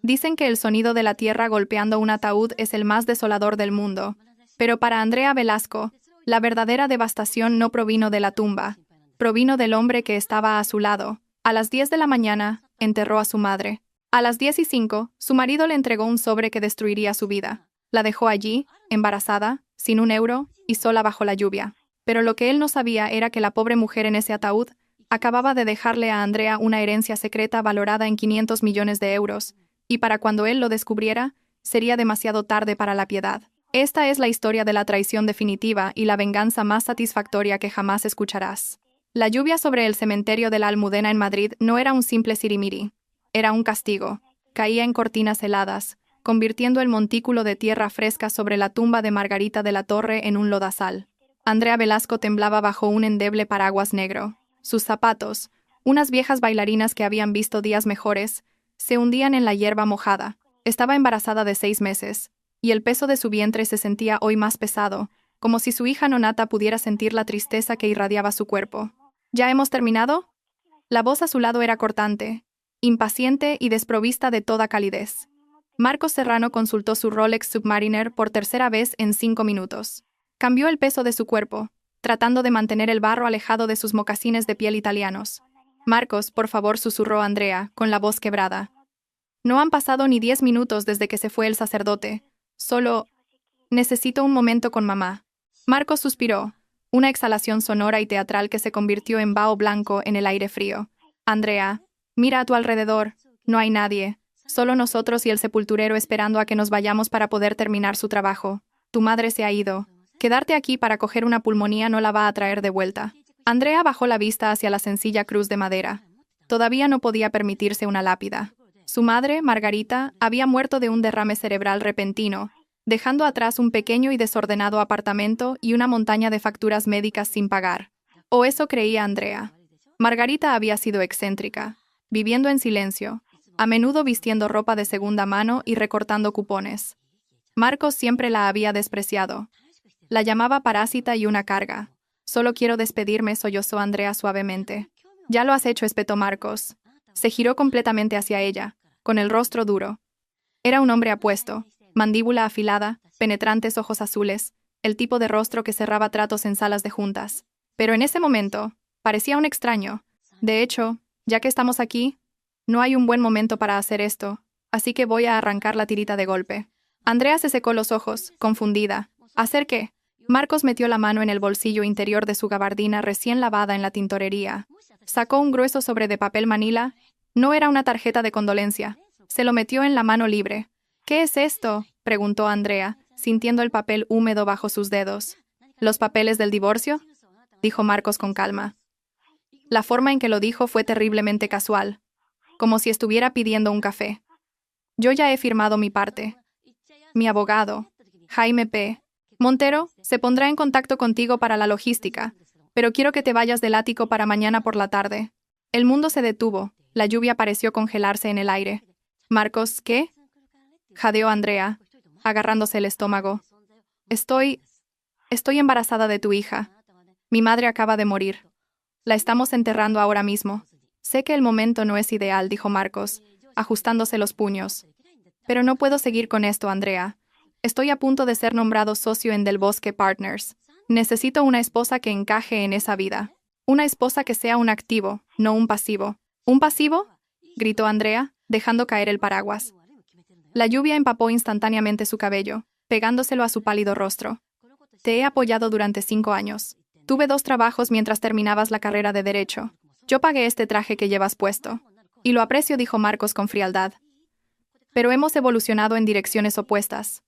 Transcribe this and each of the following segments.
Dicen que el sonido de la tierra golpeando un ataúd es el más desolador del mundo. Pero para Andrea Velasco, la verdadera devastación no provino de la tumba. Provino del hombre que estaba a su lado. A las 10 de la mañana, enterró a su madre. A las 10:05, su marido le entregó un sobre que destruiría su vida. La dejó allí, embarazada, sin un euro, y sola bajo la lluvia. Pero lo que él no sabía era que la pobre mujer en ese ataúd acababa de dejarle a Andrea una herencia secreta valorada en 500 millones de euros, y para cuando él lo descubriera, sería demasiado tarde para la piedad. Esta es la historia de la traición definitiva y la venganza más satisfactoria que jamás escucharás. La lluvia sobre el cementerio de la Almudena en Madrid no era un simple sirimiri. Era un castigo. Caía en cortinas heladas, convirtiendo el montículo de tierra fresca sobre la tumba de Margarita de la Torre en un lodazal. Andrea Velasco temblaba bajo un endeble paraguas negro. Sus zapatos, unas viejas bailarinas que habían visto días mejores, se hundían en la hierba mojada. Estaba embarazada de 6 meses, y el peso de su vientre se sentía hoy más pesado, como si su hija nonata pudiera sentir la tristeza que irradiaba su cuerpo. ¿Ya hemos terminado? La voz a su lado era cortante, impaciente y desprovista de toda calidez. Marcos Serrano consultó su Rolex Submariner por tercera vez en 5 minutos. Cambió el peso de su cuerpo, tratando de mantener el barro alejado de sus mocasines de piel italianos. Marcos, por favor, susurró Andrea, con la voz quebrada. No han pasado ni 10 minutos desde que se fue el sacerdote. Solo... necesito un momento con mamá. Marcos suspiró, una exhalación sonora y teatral que se convirtió en vaho blanco en el aire frío. Andrea, mira a tu alrededor. No hay nadie. Solo nosotros y el sepulturero esperando a que nos vayamos para poder terminar su trabajo. Tu madre se ha ido. Quedarte aquí para coger una pulmonía no la va a traer de vuelta. Andrea bajó la vista hacia la sencilla cruz de madera. Todavía no podía permitirse una lápida. Su madre, Margarita, había muerto de un derrame cerebral repentino, dejando atrás un pequeño y desordenado apartamento y una montaña de facturas médicas sin pagar. O eso creía Andrea. Margarita había sido excéntrica, viviendo en silencio, a menudo vistiendo ropa de segunda mano y recortando cupones. Marcos siempre la había despreciado. La llamaba parásita y una carga. Solo quiero despedirme, sollozó Andrea suavemente. Ya lo has hecho, espetó Marcos. Se giró completamente hacia ella, con el rostro duro. Era un hombre apuesto, mandíbula afilada, penetrantes ojos azules, el tipo de rostro que cerraba tratos en salas de juntas. Pero en ese momento, parecía un extraño. De hecho, ya que estamos aquí, no hay un buen momento para hacer esto, así que voy a arrancar la tirita de golpe. Andrea se secó los ojos, confundida. ¿Hacer qué? Marcos metió la mano en el bolsillo interior de su gabardina recién lavada en la tintorería. Sacó un grueso sobre de papel manila. No era una tarjeta de condolencia. Se lo metió en la mano libre. ¿Qué es esto?, preguntó Andrea, sintiendo el papel húmedo bajo sus dedos. ¿Los papeles del divorcio?, dijo Marcos con calma. La forma en que lo dijo fue terriblemente casual, como si estuviera pidiendo un café. Yo ya he firmado mi parte. Mi abogado, Jaime P. Montero, se pondrá en contacto contigo para la logística, pero quiero que te vayas del ático para mañana por la tarde. El mundo se detuvo, la lluvia pareció congelarse en el aire. Marcos, ¿qué?, jadeó Andrea, agarrándose el estómago. Estoy embarazada de tu hija. Mi madre acaba de morir. La estamos enterrando ahora mismo. Sé que el momento no es ideal, dijo Marcos, ajustándose los puños. Pero no puedo seguir con esto, Andrea. Estoy a punto de ser nombrado socio en Del Bosque Partners. Necesito una esposa que encaje en esa vida. Una esposa que sea un activo, no un pasivo. ¿Un pasivo?, gritó Andrea, dejando caer el paraguas. La lluvia empapó instantáneamente su cabello, pegándoselo a su pálido rostro. Te he apoyado durante 5 años. Tuve 2 trabajos mientras terminabas la carrera de Derecho. Yo pagué este traje que llevas puesto. Y lo aprecio, dijo Marcos con frialdad. Pero hemos evolucionado en direcciones opuestas.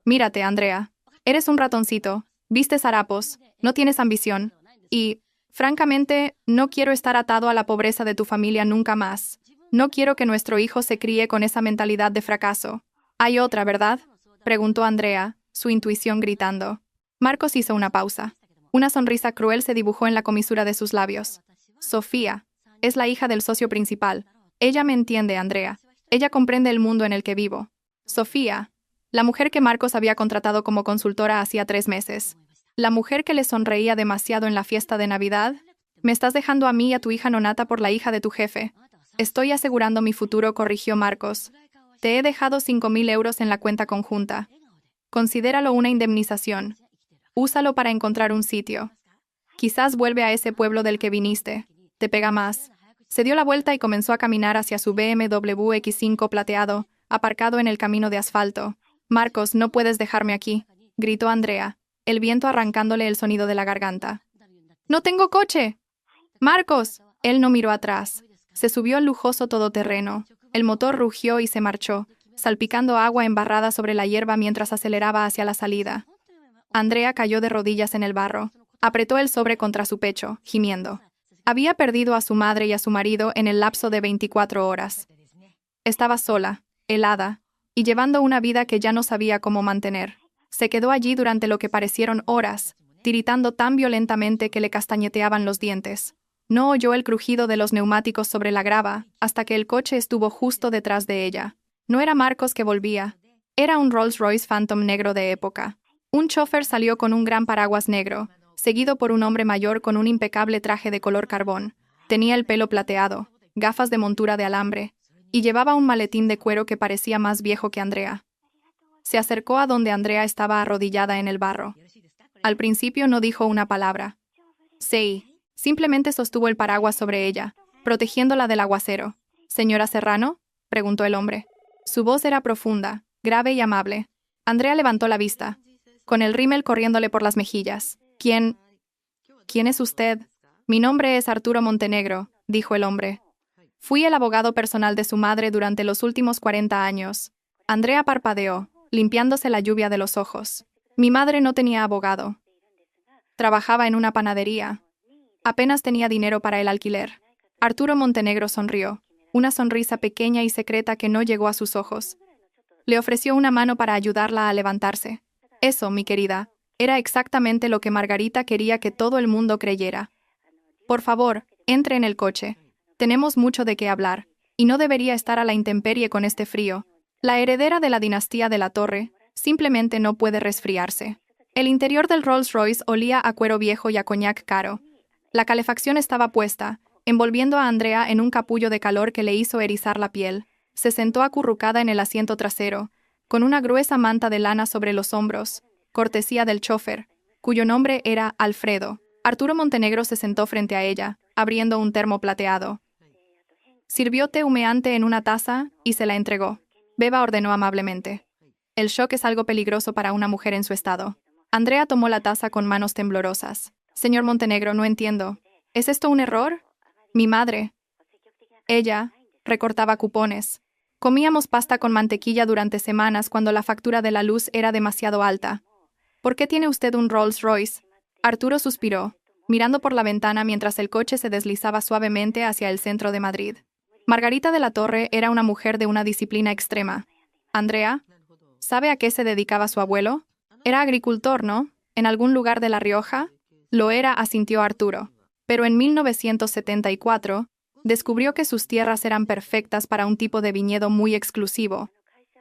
Mírate, Andrea. Eres un ratoncito, vistes harapos, no tienes ambición. Y, francamente, no quiero estar atado a la pobreza de tu familia nunca más. No quiero que nuestro hijo se críe con esa mentalidad de fracaso. Hay otra, ¿verdad?, preguntó Andrea, su intuición gritando. Marcos hizo una pausa. Una sonrisa cruel se dibujó en la comisura de sus labios. Sofía. Es la hija del socio principal. Ella me entiende, Andrea. Ella comprende el mundo en el que vivo. Sofía. La mujer que Marcos había contratado como consultora hacía 3 meses. La mujer que le sonreía demasiado en la fiesta de Navidad. Me estás dejando a mí y a tu hija nonata por la hija de tu jefe. Estoy asegurando mi futuro, corrigió Marcos, Te he dejado 5.000 euros en la cuenta conjunta. Considéralo una indemnización. Úsalo para encontrar un sitio. Quizás vuelve a ese pueblo del que viniste. Te pega más. Se dio la vuelta y comenzó a caminar hacia su BMW X5 plateado, aparcado en el camino de asfalto. «Marcos, no puedes dejarme aquí», gritó Andrea, el viento arrancándole el sonido de la garganta. «¡No tengo coche!» «Marcos». Él no miró atrás. Se subió al lujoso todoterreno. El motor rugió y se marchó, salpicando agua embarrada sobre la hierba mientras aceleraba hacia la salida. Andrea cayó de rodillas en el barro. Apretó el sobre contra su pecho, gimiendo. Había perdido a su madre y a su marido en el lapso de 24 horas. Estaba sola, helada, y llevando una vida que ya no sabía cómo mantener. Se quedó allí durante lo que parecieron horas, tiritando tan violentamente que le castañeteaban los dientes. No oyó el crujido de los neumáticos sobre la grava hasta que el coche estuvo justo detrás de ella. No era Marcos que volvía. Era un Rolls-Royce Phantom negro de época. Un chofer salió con un gran paraguas negro, seguido por un hombre mayor con un impecable traje de color carbón. Tenía el pelo plateado, gafas de montura de alambre, y llevaba un maletín de cuero que parecía más viejo que Andrea. Se acercó a donde Andrea estaba arrodillada en el barro. Al principio no dijo una palabra. Sí. Simplemente sostuvo el paraguas sobre ella, protegiéndola del aguacero. «¿Señora Serrano?», preguntó el hombre. Su voz era profunda, grave y amable. Andrea levantó la vista, con el rímel corriéndole por las mejillas. «¿Quién es usted?» «Mi nombre es Arturo Montenegro», dijo el hombre. «Fui el abogado personal de su madre durante los últimos 40 años». Andrea parpadeó, limpiándose la lluvia de los ojos. «Mi madre no tenía abogado. Trabajaba en una panadería. Apenas tenía dinero para el alquiler». Arturo Montenegro sonrió, una sonrisa pequeña y secreta que no llegó a sus ojos. Le ofreció una mano para ayudarla a levantarse. Eso, mi querida, era exactamente lo que Margarita quería que todo el mundo creyera. «Por favor, entre en el coche. Tenemos mucho de qué hablar, y no debería estar a la intemperie con este frío. La heredera de la dinastía de la Torre simplemente no puede resfriarse». El interior del Rolls Royce olía a cuero viejo y a coñac caro. La calefacción estaba puesta, envolviendo a Andrea en un capullo de calor que le hizo erizar la piel. Se sentó acurrucada en el asiento trasero, con una gruesa manta de lana sobre los hombros, cortesía del chofer, cuyo nombre era Alfredo. Arturo Montenegro se sentó frente a ella, abriendo un termo plateado. Sirvió té humeante en una taza y se la entregó. «Beba», ordenó amablemente. «El shock es algo peligroso para una mujer en su estado». Andrea tomó la taza con manos temblorosas. «Señor Montenegro, no entiendo. ¿Es esto un error? Mi madre». Ella recortaba cupones. Comíamos pasta con mantequilla durante semanas cuando la factura de la luz era demasiado alta. «¿Por qué tiene usted un Rolls Royce?» Arturo suspiró, mirando por la ventana mientras el coche se deslizaba suavemente hacia el centro de Madrid. Margarita de la Torre era una mujer de una disciplina extrema. «Andrea, ¿sabe a qué se dedicaba su abuelo? Era agricultor, ¿no? ¿En algún lugar de La Rioja?» «Lo era», asintió Arturo. Pero en 1974, descubrió que sus tierras eran perfectas para un tipo de viñedo muy exclusivo,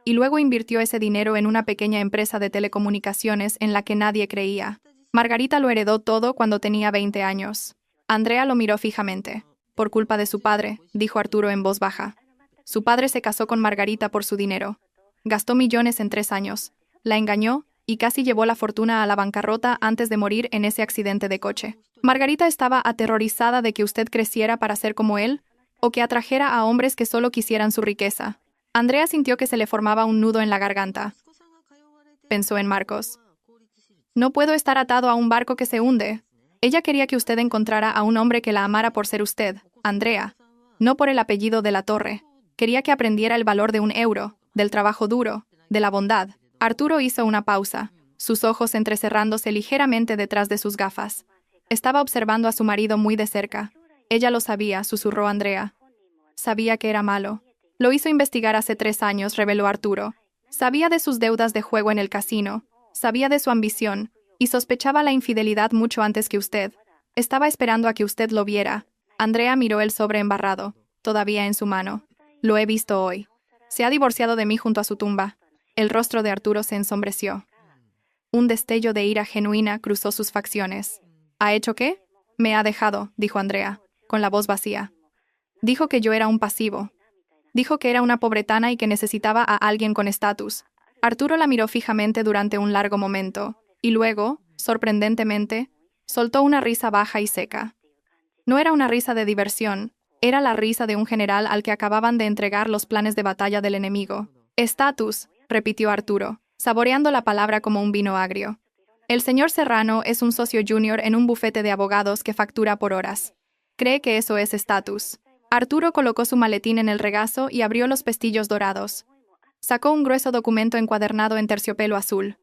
y luego invirtió ese dinero en una pequeña empresa de telecomunicaciones en la que nadie creía. Margarita lo heredó todo cuando tenía 20 años. Andrea lo miró fijamente. «Por culpa de su padre», dijo Arturo en voz baja. «Su padre se casó con Margarita por su dinero. Gastó millones en 3 años. La engañó y casi llevó la fortuna a la bancarrota antes de morir en ese accidente de coche. Margarita estaba aterrorizada de que usted creciera para ser como él, o que atrajera a hombres que solo quisieran su riqueza». Andrea sintió que se le formaba un nudo en la garganta. Pensó en Marcos. «No puedo estar atado a un barco que se hunde». Ella quería que usted encontrara a un hombre que la amara por ser usted, Andrea, no por el apellido de la Torre. Quería que aprendiera el valor de un euro, del trabajo duro, de la bondad. Arturo hizo una pausa, sus ojos entrecerrándose ligeramente detrás de sus gafas. Estaba observando a su marido muy de cerca. Ella lo sabía, susurró Andrea. Sabía que era malo. Lo hizo investigar hace 3 años, reveló Arturo. Sabía de sus deudas de juego en el casino, sabía de su ambición, y sospechaba la infidelidad mucho antes que usted. Estaba esperando a que usted lo viera. Andrea miró el sobre embarrado, todavía en su mano. «Lo he visto hoy. Se ha divorciado de mí junto a su tumba». El rostro de Arturo se ensombreció. Un destello de ira genuina cruzó sus facciones. «¿Ha hecho qué?» «Me ha dejado», dijo Andrea, con la voz vacía. «Dijo que yo era un pasivo». Dijo que era una pobretana y que necesitaba a alguien con estatus. Arturo la miró fijamente durante un largo momento, y luego, sorprendentemente, soltó una risa baja y seca. No era una risa de diversión, era la risa de un general al que acababan de entregar los planes de batalla del enemigo. Estatus, repitió Arturo, saboreando la palabra como un vino agrio. El señor Serrano es un socio junior en un bufete de abogados que factura por horas. Cree que eso es estatus. Arturo colocó su maletín en el regazo y abrió los pestillos dorados. Sacó un grueso documento encuadernado en terciopelo azul.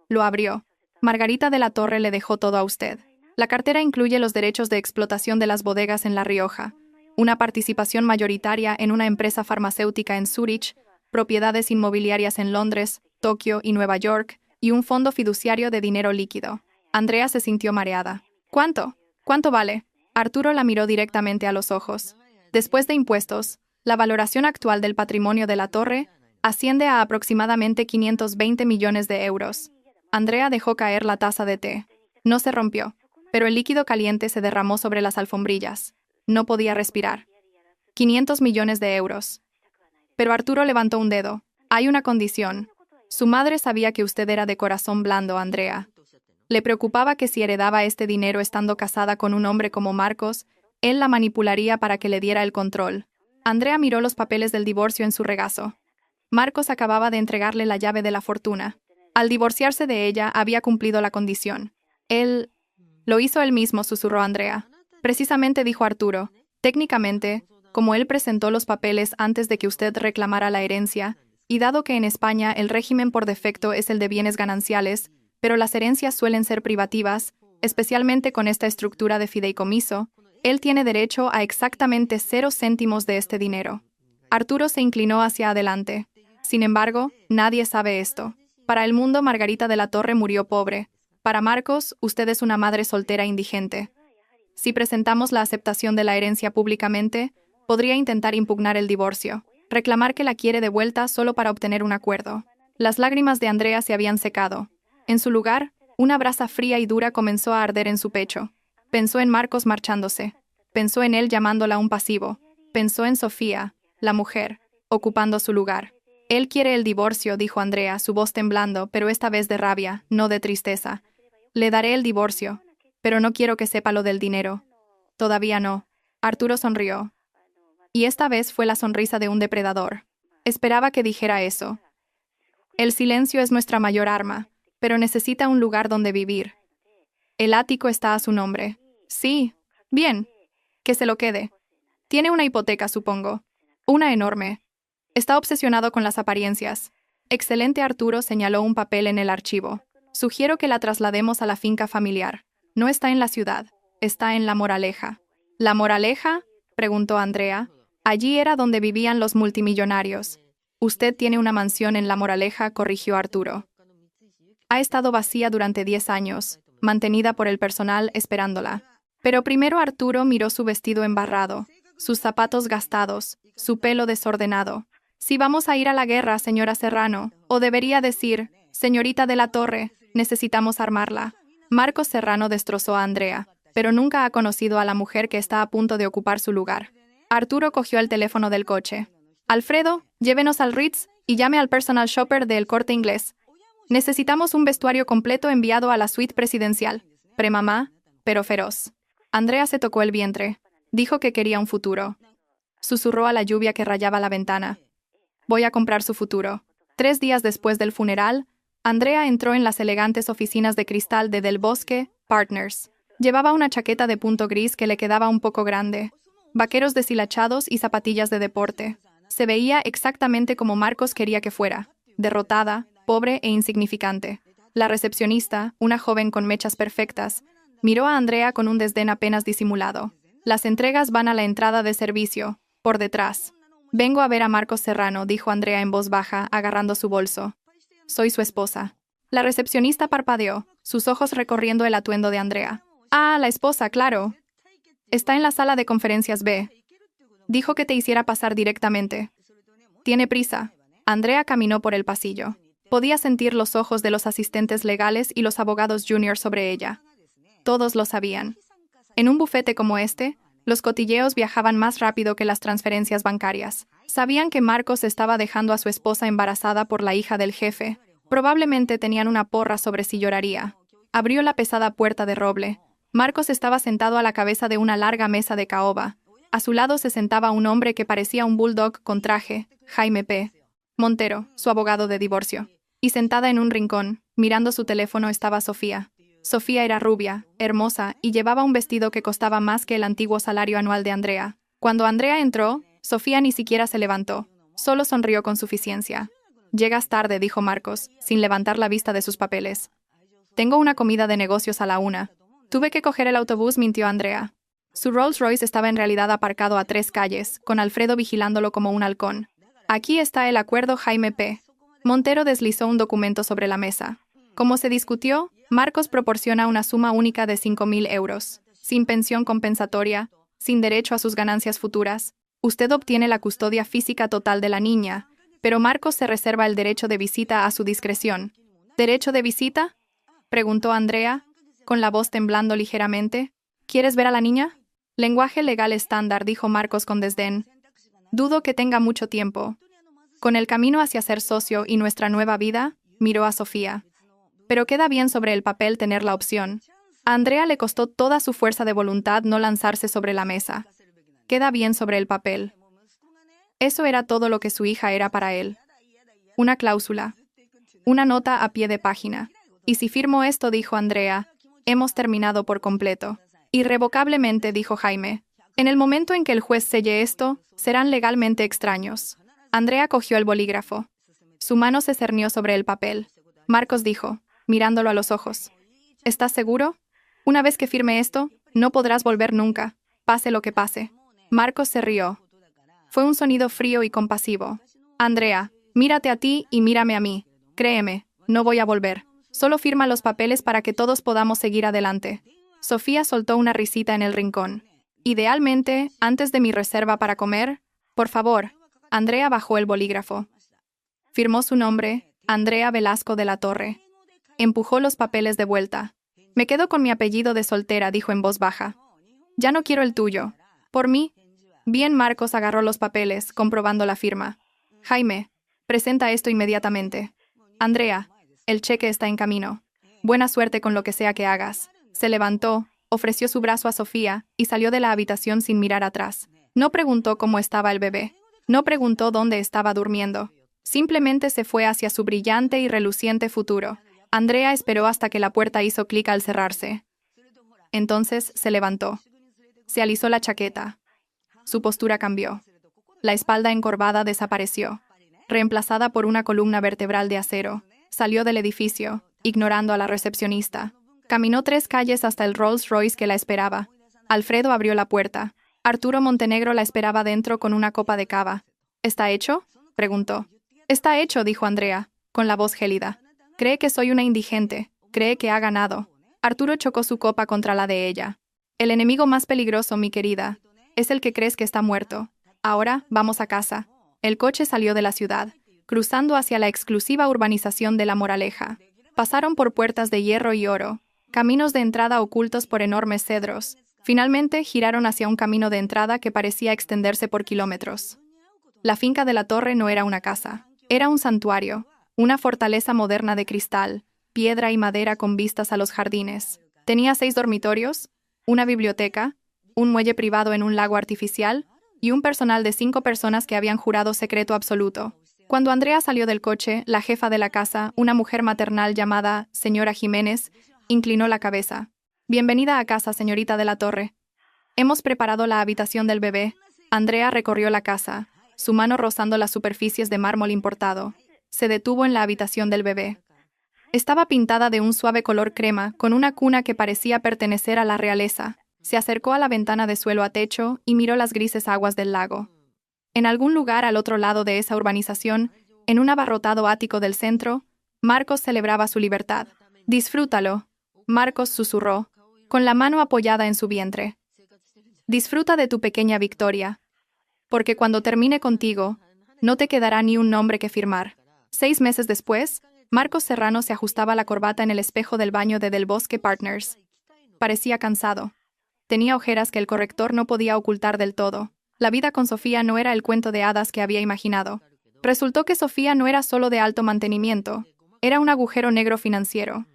Lo abrió. Margarita de la Torre le dejó todo a usted. La cartera incluye los derechos de explotación de las bodegas en La Rioja, una participación mayoritaria en una empresa farmacéutica en Zúrich, propiedades inmobiliarias en Londres, Tokio y Nueva York, y un fondo fiduciario de dinero líquido. Andrea se sintió mareada. ¿Cuánto? ¿Cuánto vale? Arturo la miró directamente a los ojos. Después de impuestos, la valoración actual del patrimonio de la torre asciende a aproximadamente 520 millones de euros. Andrea dejó caer la taza de té. No se rompió, pero el líquido caliente se derramó sobre las alfombrillas. No podía respirar. 500 millones de euros. Pero Arturo levantó un dedo. Hay una condición. Su madre sabía que usted era de corazón blando, Andrea. Le preocupaba que si heredaba este dinero estando casada con un hombre como Marcos, él la manipularía para que le diera el control. Andrea miró los papeles del divorcio en su regazo. Marcos acababa de entregarle la llave de la fortuna. Al divorciarse de ella, había cumplido la condición. Él... Lo hizo él mismo, susurró Andrea. Precisamente, dijo Arturo. Técnicamente, como él presentó los papeles antes de que usted reclamara la herencia, y dado que en España el régimen por defecto es el de bienes gananciales, pero las herencias suelen ser privativas, especialmente con esta estructura de fideicomiso, él tiene derecho a exactamente 0 céntimos de este dinero. Arturo se inclinó hacia adelante. Sin embargo, nadie sabe esto. Para el mundo, Margarita de la Torre murió pobre. Para Marcos, usted es una madre soltera indigente. Si presentamos la aceptación de la herencia públicamente, podría intentar impugnar el divorcio, reclamar que la quiere de vuelta solo para obtener un acuerdo. Las lágrimas de Andrea se habían secado. En su lugar, una brasa fría y dura comenzó a arder en su pecho. Pensó en Marcos marchándose. Pensó en él llamándola un pasivo. Pensó en Sofía, la mujer, ocupando su lugar. Él quiere el divorcio, dijo Andrea, su voz temblando, pero esta vez de rabia, no de tristeza. Le daré el divorcio, pero no quiero que sepa lo del dinero. Todavía no. Arturo sonrió. Y esta vez fue la sonrisa de un depredador. Esperaba que dijera eso. El silencio es nuestra mayor arma, pero necesita un lugar donde vivir. El ático está a su nombre. Sí. Bien. Que se lo quede. Tiene una hipoteca, supongo. Una enorme. Está obsesionado con las apariencias. Excelente, Arturo señaló un papel en el archivo. Sugiero que la traslademos a la finca familiar. No está en la ciudad. Está en La Moraleja. ¿La Moraleja?, preguntó Andrea. Allí era donde vivían los multimillonarios. Usted tiene una mansión en La Moraleja, corrigió Arturo. Ha estado vacía durante 10 años, mantenida por el personal esperándola. Pero primero Arturo miró su vestido embarrado, sus zapatos gastados, su pelo desordenado. Si vamos a ir a la guerra, señora Serrano, o debería decir, señorita de la Torre, necesitamos armarla. Marcos Serrano destrozó a Andrea, pero nunca ha conocido a la mujer que está a punto de ocupar su lugar. Arturo cogió el teléfono del coche. Alfredo, llévenos al Ritz y llame al personal shopper del Corte Inglés. Necesitamos un vestuario completo enviado a la suite presidencial. Premamá, pero feroz. Andrea se tocó el vientre. Dijo que quería un futuro. Susurró a la lluvia que rayaba la ventana. Voy a comprar su futuro. 3 días después del funeral, Andrea entró en las elegantes oficinas de cristal de Del Bosque Partners. Llevaba una chaqueta de punto gris que le quedaba un poco grande, vaqueros deshilachados y zapatillas de deporte. Se veía exactamente como Marcos quería que fuera, derrotada, pobre e insignificante. La recepcionista, una joven con mechas perfectas, miró a Andrea con un desdén apenas disimulado. Las entregas van a la entrada de servicio, por detrás. Vengo a ver a Marcos Serrano, dijo Andrea en voz baja, agarrando su bolso. Soy su esposa. La recepcionista parpadeó, sus ojos recorriendo el atuendo de Andrea. Ah, la esposa, claro. Está en la sala de conferencias B. Dijo que te hiciera pasar directamente. Tiene prisa. Andrea caminó por el pasillo. Podía sentir los ojos de los asistentes legales y los abogados juniors sobre ella. Todos lo sabían. En un bufete como este, los cotilleos viajaban más rápido que las transferencias bancarias. Sabían que Marcos estaba dejando a su esposa embarazada por la hija del jefe. Probablemente tenían una porra sobre si lloraría. Abrió la pesada puerta de roble. Marcos estaba sentado a la cabeza de una larga mesa de caoba. A su lado se sentaba un hombre que parecía un bulldog con traje, Jaime P. Montero, su abogado de divorcio. Y sentada en un rincón, mirando su teléfono, estaba Sofía. Sofía era rubia, hermosa, y llevaba un vestido que costaba más que el antiguo salario anual de Andrea. Cuando Andrea entró, Sofía ni siquiera se levantó. Solo sonrió con suficiencia. «Llegas tarde», dijo Marcos, sin levantar la vista de sus papeles. «Tengo una comida de negocios a la 1. Tuve que coger el autobús», mintió Andrea. Su Rolls Royce estaba en realidad aparcado a 3 calles, con Alfredo vigilándolo como un halcón. «Aquí está el acuerdo, Jaime P. Montero deslizó un documento sobre la mesa. Como se discutió, Marcos proporciona una suma única de 5.000 euros, sin pensión compensatoria, sin derecho a sus ganancias futuras. Usted obtiene la custodia física total de la niña, pero Marcos se reserva el derecho de visita a su discreción». «¿Derecho de visita?», preguntó Andrea, con la voz temblando ligeramente. «¿Quieres ver a la niña?». «Lenguaje legal estándar», dijo Marcos con desdén. «Dudo que tenga mucho tiempo». Con el camino hacia ser socio y nuestra nueva vida, miró a Sofía. «Pero queda bien sobre el papel tener la opción». A Andrea le costó toda su fuerza de voluntad no lanzarse sobre la mesa. «Queda bien sobre el papel». Eso era todo lo que su hija era para él. Una cláusula. Una nota a pie de página. «Y si firmo esto», dijo Andrea, «hemos terminado por completo». «Irrevocablemente», dijo Jaime. «En el momento en que el juez selle esto, serán legalmente extraños». Andrea cogió el bolígrafo. Su mano se cernió sobre el papel. Marcos dijo, mirándolo a los ojos: «¿Estás seguro? Una vez que firme esto, no podrás volver nunca, pase lo que pase». Marcos se rió. Fue un sonido frío y compasivo. «Andrea, mírate a ti y mírame a mí. Créeme, no voy a volver. Solo firma los papeles para que todos podamos seguir adelante». Sofía soltó una risita en el rincón. «Idealmente, antes de mi reserva para comer, por favor». Andrea bajó el bolígrafo. Firmó su nombre, Andrea Velasco de la Torre. Empujó los papeles de vuelta. «Me quedo con mi apellido de soltera», dijo en voz baja. «Ya no quiero el tuyo». «¿Por mí?». Bien. Marcos agarró los papeles, comprobando la firma. «Jaime, presenta esto inmediatamente». «Andrea, el cheque está en camino. Buena suerte con lo que sea que hagas». Se levantó, ofreció su brazo a Sofía y salió de la habitación sin mirar atrás. No preguntó cómo estaba el bebé. No preguntó dónde estaba durmiendo. Simplemente se fue hacia su brillante y reluciente futuro. Andrea esperó hasta que la puerta hizo clic al cerrarse. Entonces se levantó. Se alisó la chaqueta. Su postura cambió. La espalda encorvada desapareció, reemplazada por una columna vertebral de acero. Salió del edificio, ignorando a la recepcionista. Caminó 3 calles hasta el Rolls Royce que la esperaba. Alfredo abrió la puerta. Arturo Montenegro la esperaba dentro con una copa de cava. «¿Está hecho?», preguntó. «Está hecho», dijo Andrea, con la voz gélida. «Cree que soy una indigente. Cree que ha ganado». Arturo chocó su copa contra la de ella. «El enemigo más peligroso, mi querida, es el que crees que está muerto. Ahora, vamos a casa». El coche salió de la ciudad, cruzando hacia la exclusiva urbanización de La Moraleja. Pasaron por puertas de hierro y oro, caminos de entrada ocultos por enormes cedros. Finalmente, giraron hacia un camino de entrada que parecía extenderse por kilómetros. La finca de la Torre no era una casa. Era un santuario, una fortaleza moderna de cristal, piedra y madera con vistas a los jardines. Tenía 6 dormitorios, una biblioteca, un muelle privado en un lago artificial y un personal de 5 personas que habían jurado secreto absoluto. Cuando Andrea salió del coche, la jefa de la casa, una mujer maternal llamada señora Jiménez, inclinó la cabeza. «Bienvenida a casa, señorita de la Torre. Hemos preparado la habitación del bebé». Andrea recorrió la casa, su mano rozando las superficies de mármol importado. Se detuvo en la habitación del bebé. Estaba pintada de un suave color crema, con una cuna que parecía pertenecer a la realeza. Se acercó a la ventana de suelo a techo y miró las grises aguas del lago. En algún lugar al otro lado de esa urbanización, en un abarrotado ático del centro, Marcos celebraba su libertad. «Disfrútalo», Marcos susurró, con la mano apoyada en su vientre. «Disfruta de tu pequeña victoria. Porque cuando termine contigo, no te quedará ni un nombre que firmar». 6 meses después, Marcos Serrano se ajustaba la corbata en el espejo del baño de Del Bosque Partners. Parecía cansado. Tenía ojeras que el corrector no podía ocultar del todo. La vida con Sofía no era el cuento de hadas que había imaginado. Resultó que Sofía no era solo de alto mantenimiento, era un agujero negro financiero.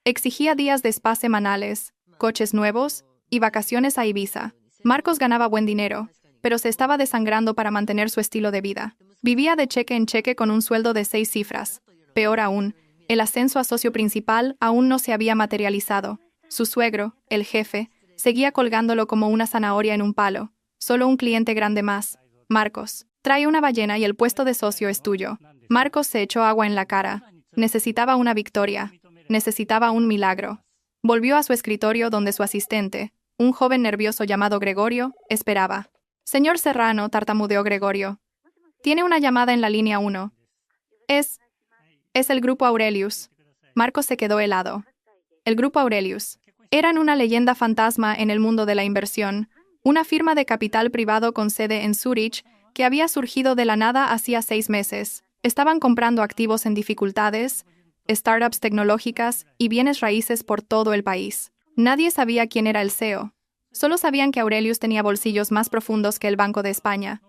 Exigía días de spa semanales, coches nuevos y vacaciones a Ibiza. Marcos ganaba buen dinero, pero se estaba desangrando para mantener su estilo de vida. Vivía de cheque en cheque con un sueldo de 6 cifras. Peor aún, el ascenso a socio principal aún no se había materializado. Su suegro, el jefe, seguía colgándolo como una zanahoria en un palo. Solo un cliente grande más. Marcos, trae una ballena y el puesto de socio es tuyo. Marcos se echó agua en la cara. Necesitaba una victoria. Necesitaba un milagro. Volvió a su escritorio donde su asistente, un joven nervioso llamado Gregorio, esperaba. Señor Serrano, tartamudeó Gregorio. Tiene una llamada en la línea 1. Es el Grupo Aurelius. Marcos se quedó helado. El Grupo Aurelius. Eran una leyenda fantasma en el mundo de la inversión, una firma de capital privado con sede en Zúrich que había surgido de la nada hacía 6 meses. Estaban comprando activos en dificultades, startups tecnológicas y bienes raíces por todo el país. Nadie sabía quién era el CEO. Solo sabían que Aurelius tenía bolsillos más profundos que el Banco de España.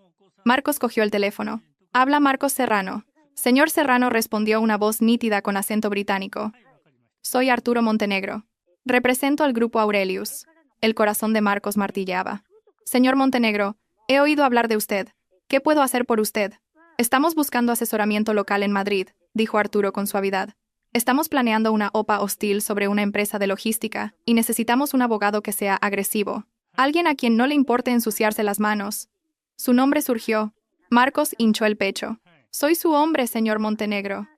Marcos cogió el teléfono. Habla Marcos Serrano. Señor Serrano, respondió una voz nítida con acento británico. Soy Arturo Montenegro. Represento al Grupo Aurelius. El corazón de Marcos martilleaba. Señor Montenegro, he oído hablar de usted. ¿Qué puedo hacer por usted? Estamos buscando asesoramiento local en Madrid, dijo Arturo con suavidad. Estamos planeando una OPA hostil sobre una empresa de logística y necesitamos un abogado que sea agresivo. Alguien a quien no le importe ensuciarse las manos. Su nombre surgió. Marcos hinchó el pecho. Soy su hombre, señor Montenegro.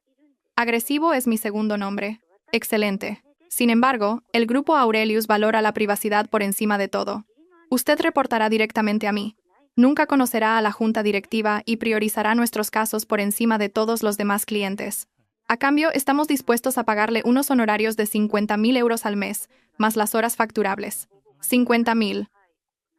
Agresivo es mi segundo nombre. Excelente. Sin embargo, el Grupo Aurelius valora la privacidad por encima de todo. Usted reportará directamente a mí. Nunca conocerá a la junta directiva y priorizará nuestros casos por encima de todos los demás clientes. A cambio, estamos dispuestos a pagarle unos honorarios de 50.000 euros al mes, más las horas facturables. 50.000.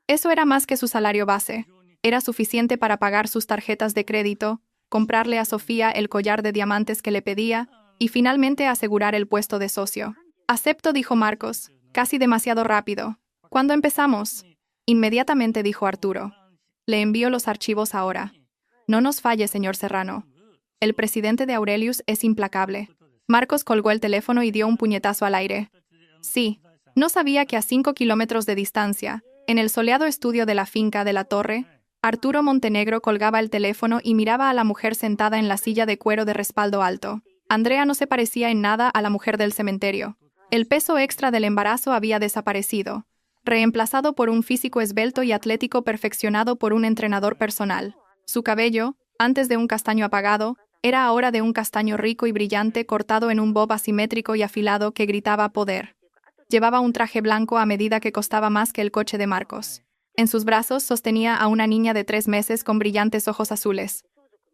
Eso era más que su salario base. Era suficiente para pagar sus tarjetas de crédito, comprarle a Sofía el collar de diamantes que le pedía y finalmente asegurar el puesto de socio. Acepto, dijo Marcos, casi demasiado rápido. ¿Cuándo empezamos? Inmediatamente, dijo Arturo. Le envío los archivos ahora. No nos falle, señor Serrano. El presidente de Aurelius es implacable. Marcos colgó el teléfono y dio un puñetazo al aire. Sí, no sabía que a 5 kilómetros de distancia, en el soleado estudio de la finca de la Torre, Arturo Montenegro colgaba el teléfono y miraba a la mujer sentada en la silla de cuero de respaldo alto. Andrea no se parecía en nada a la mujer del cementerio. El peso extra del embarazo había desaparecido, reemplazado por un físico esbelto y atlético perfeccionado por un entrenador personal. Su cabello, antes de un castaño apagado, era ahora de un castaño rico y brillante cortado en un bob asimétrico y afilado que gritaba poder. Llevaba un traje blanco a medida que costaba más que el coche de Marcos. En sus brazos sostenía a una niña de 3 meses con brillantes ojos azules.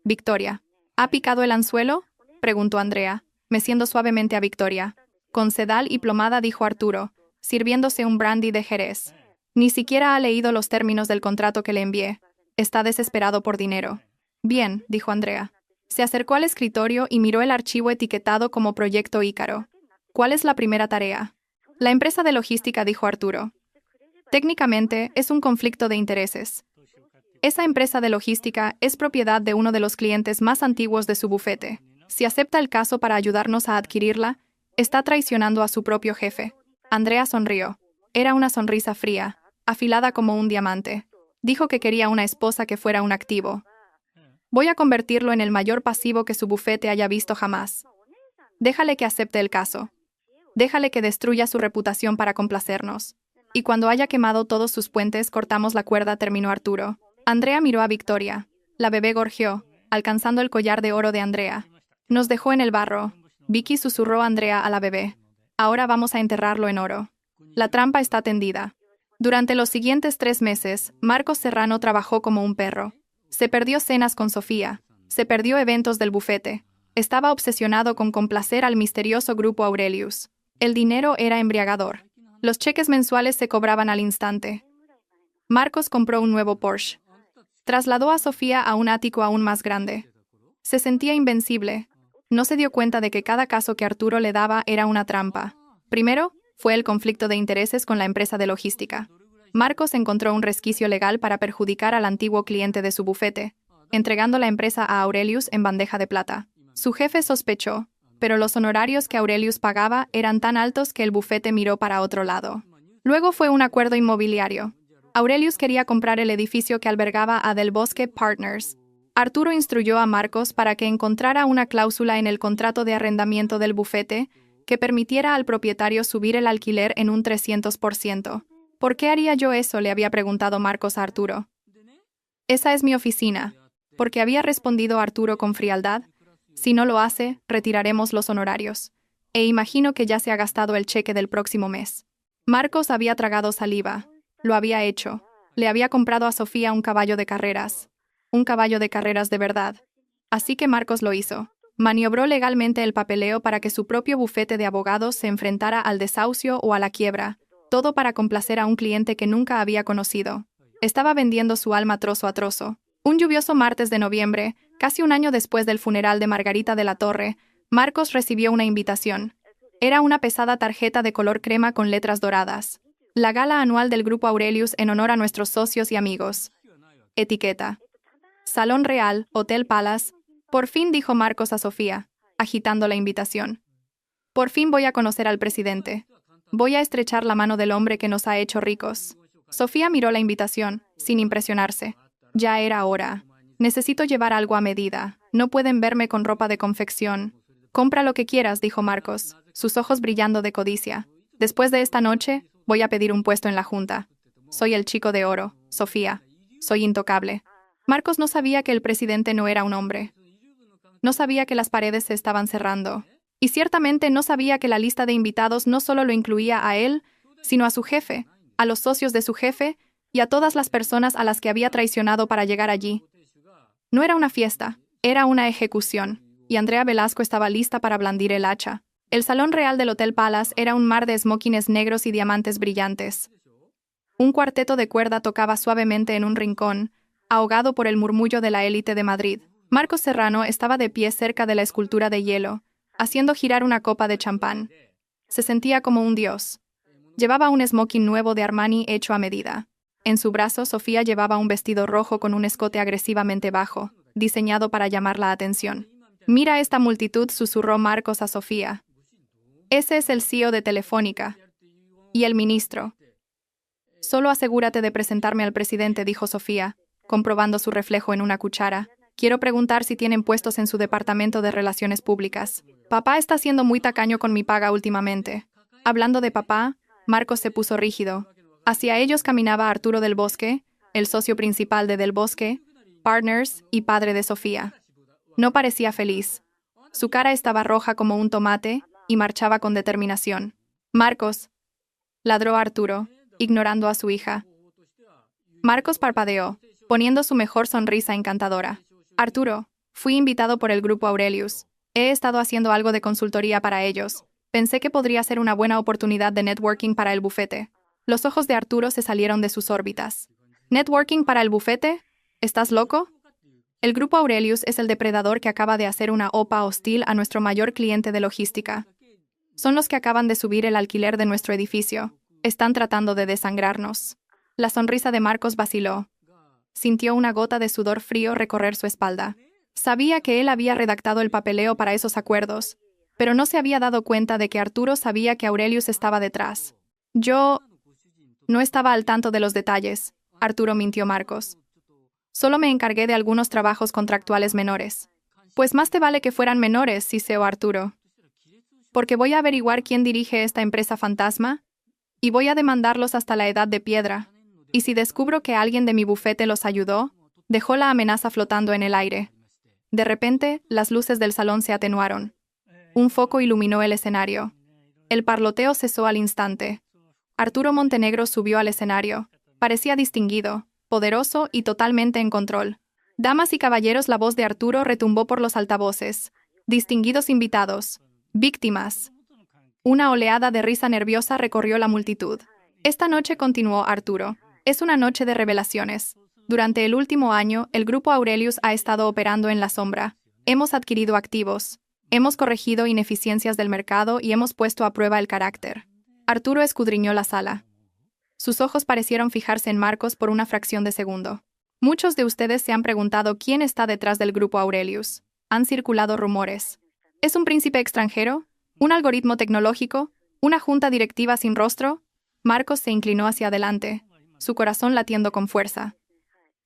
Victoria. ¿Ha picado el anzuelo?, preguntó Andrea, meciendo suavemente a Victoria. Con sedal y plomada, dijo Arturo, sirviéndose un brandy de Jerez. Ni siquiera ha leído los términos del contrato que le envié. Está desesperado por dinero. Bien, dijo Andrea. Se acercó al escritorio y miró el archivo etiquetado como Proyecto Ícaro. ¿Cuál es la primera tarea? La empresa de logística, dijo Arturo. Técnicamente, es un conflicto de intereses. Esa empresa de logística es propiedad de uno de los clientes más antiguos de su bufete. Si acepta el caso para ayudarnos a adquirirla, está traicionando a su propio jefe. Andrea sonrió. Era una sonrisa fría, afilada como un diamante. Dijo que quería una esposa que fuera un activo. Voy a convertirlo en el mayor pasivo que su bufete haya visto jamás. Déjale que acepte el caso. Déjale que destruya su reputación para complacernos. Y cuando haya quemado todos sus puentes, cortamos la cuerda, terminó Arturo. Andrea miró a Victoria. La bebé gorjeó, alcanzando el collar de oro de Andrea. Nos dejó en el barro. Vicky, susurró Andrea a la bebé. Ahora vamos a enterrarlo en oro. La trampa está tendida. Durante los siguientes 3 meses, Marcos Serrano trabajó como un perro. Se perdió cenas con Sofía. Se perdió eventos del bufete. Estaba obsesionado con complacer al misterioso Grupo Aurelius. El dinero era embriagador. Los cheques mensuales se cobraban al instante. Marcos compró un nuevo Porsche. Trasladó a Sofía a un ático aún más grande. Se sentía invencible. No se dio cuenta de que cada caso que Arturo le daba era una trampa. Primero, fue el conflicto de intereses con la empresa de logística. Marcos encontró un resquicio legal para perjudicar al antiguo cliente de su bufete, entregando la empresa a Aurelius en bandeja de plata. Su jefe sospechó, pero los honorarios que Aurelius pagaba eran tan altos que el bufete miró para otro lado. Luego fue un acuerdo inmobiliario. Aurelius quería comprar el edificio que albergaba a Del Bosque Partners. Arturo instruyó a Marcos para que encontrara una cláusula en el contrato de arrendamiento del bufete que permitiera al propietario subir el alquiler en un 300%. ¿Por qué haría yo eso?, le había preguntado Marcos a Arturo. Esa es mi oficina. Porque había respondido Arturo con frialdad. Si no lo hace, retiraremos los honorarios. E imagino que ya se ha gastado el cheque del próximo mes. Marcos había tragado saliva. Lo había hecho. Le había comprado a Sofía un caballo de carreras. Un caballo de carreras de verdad. Así que Marcos lo hizo. Maniobró legalmente el papeleo para que su propio bufete de abogados se enfrentara al desahucio o a la quiebra, todo para complacer a un cliente que nunca había conocido. Estaba vendiendo su alma trozo a trozo. Un lluvioso martes de noviembre, casi un año después del funeral de Margarita de la Torre, Marcos recibió una invitación. Era una pesada tarjeta de color crema con letras doradas. La gala anual del Grupo Aurelius en honor a nuestros socios y amigos. Etiqueta. Salón Real, Hotel Palace. Por fin, dijo Marcos a Sofía, agitando la invitación. Por fin voy a conocer al presidente. Voy a estrechar la mano del hombre que nos ha hecho ricos. Sofía miró la invitación, sin impresionarse. Ya era hora. Necesito llevar algo a medida. No pueden verme con ropa de confección. Compra lo que quieras, dijo Marcos, sus ojos brillando de codicia. Después de esta noche, voy a pedir un puesto en la junta. Soy el chico de oro, Sofía. Soy intocable. Marcos no sabía que el presidente no era un hombre. No sabía que las paredes se estaban cerrando. Y ciertamente no sabía que la lista de invitados no solo lo incluía a él, sino a su jefe, a los socios de su jefe y a todas las personas a las que había traicionado para llegar allí. No era una fiesta, era una ejecución, y Andrea Velasco estaba lista para blandir el hacha. El salón real del Hotel Palace era un mar de esmokines negros y diamantes brillantes. Un cuarteto de cuerda tocaba suavemente en un rincón, ahogado por el murmullo de la élite de Madrid. Marcos Serrano estaba de pie cerca de la escultura de hielo, haciendo girar una copa de champán. Se sentía como un dios. Llevaba un smoking nuevo de Armani hecho a medida. En su brazo, Sofía llevaba un vestido rojo con un escote agresivamente bajo, diseñado para llamar la atención. «Mira esta multitud», susurró Marcos a Sofía. «Ese es el CEO de Telefónica. Y el ministro». «Solo asegúrate de presentarme al presidente», dijo Sofía, comprobando su reflejo en una cuchara. «Quiero preguntar si tienen puestos en su departamento de relaciones públicas. Papá está siendo muy tacaño con mi paga últimamente». Hablando de papá, Marcos se puso rígido. Hacia ellos caminaba Arturo Del Bosque, el socio principal de Del Bosque, Partners y padre de Sofía. No parecía feliz. Su cara estaba roja como un tomate y marchaba con determinación. «Marcos», ladró Arturo, ignorando a su hija. Marcos parpadeó, poniendo su mejor sonrisa encantadora. «Arturo, fui invitado por el Grupo Aurelius. He estado haciendo algo de consultoría para ellos. Pensé que podría ser una buena oportunidad de networking para el bufete». Los ojos de Arturo se salieron de sus órbitas. «¿Networking para el bufete? ¿Estás loco? El Grupo Aurelius es el depredador que acaba de hacer una OPA hostil a nuestro mayor cliente de logística. Son los que acaban de subir el alquiler de nuestro edificio. Están tratando de desangrarnos». La sonrisa de Marcos vaciló. Sintió una gota de sudor frío recorrer su espalda. Sabía que él había redactado el papeleo para esos acuerdos, pero no se había dado cuenta de que Arturo sabía que Aurelius estaba detrás. «Yo no estaba al tanto de los detalles», Arturo mintió Marcos. «Solo me encargué de algunos trabajos contractuales menores». «Pues más te vale que fueran menores», siseó Arturo. «Porque voy a averiguar quién dirige esta empresa fantasma y voy a demandarlos hasta la edad de piedra. Y si descubro que alguien de mi bufete los ayudó», dejó la amenaza flotando en el aire. De repente, las luces del salón se atenuaron. Un foco iluminó el escenario. El parloteo cesó al instante. Arturo Montenegro subió al escenario. Parecía distinguido, poderoso y totalmente en control. «Damas y caballeros», la voz de Arturo retumbó por los altavoces. «Distinguidos invitados. Víctimas». Una oleada de risa nerviosa recorrió la multitud. «Esta noche», continuó Arturo, «es una noche de revelaciones. Durante el último año, el Grupo Aurelius ha estado operando en la sombra. Hemos adquirido activos. Hemos corregido ineficiencias del mercado y hemos puesto a prueba el carácter». Arturo escudriñó la sala. Sus ojos parecieron fijarse en Marcos por una fracción de segundo. Muchos de ustedes se han preguntado quién está detrás del grupo Aurelius. Han circulado rumores. ¿Es un príncipe extranjero? ¿Un algoritmo tecnológico? ¿Una junta directiva sin rostro? Marcos se inclinó hacia adelante, su corazón latiendo con fuerza.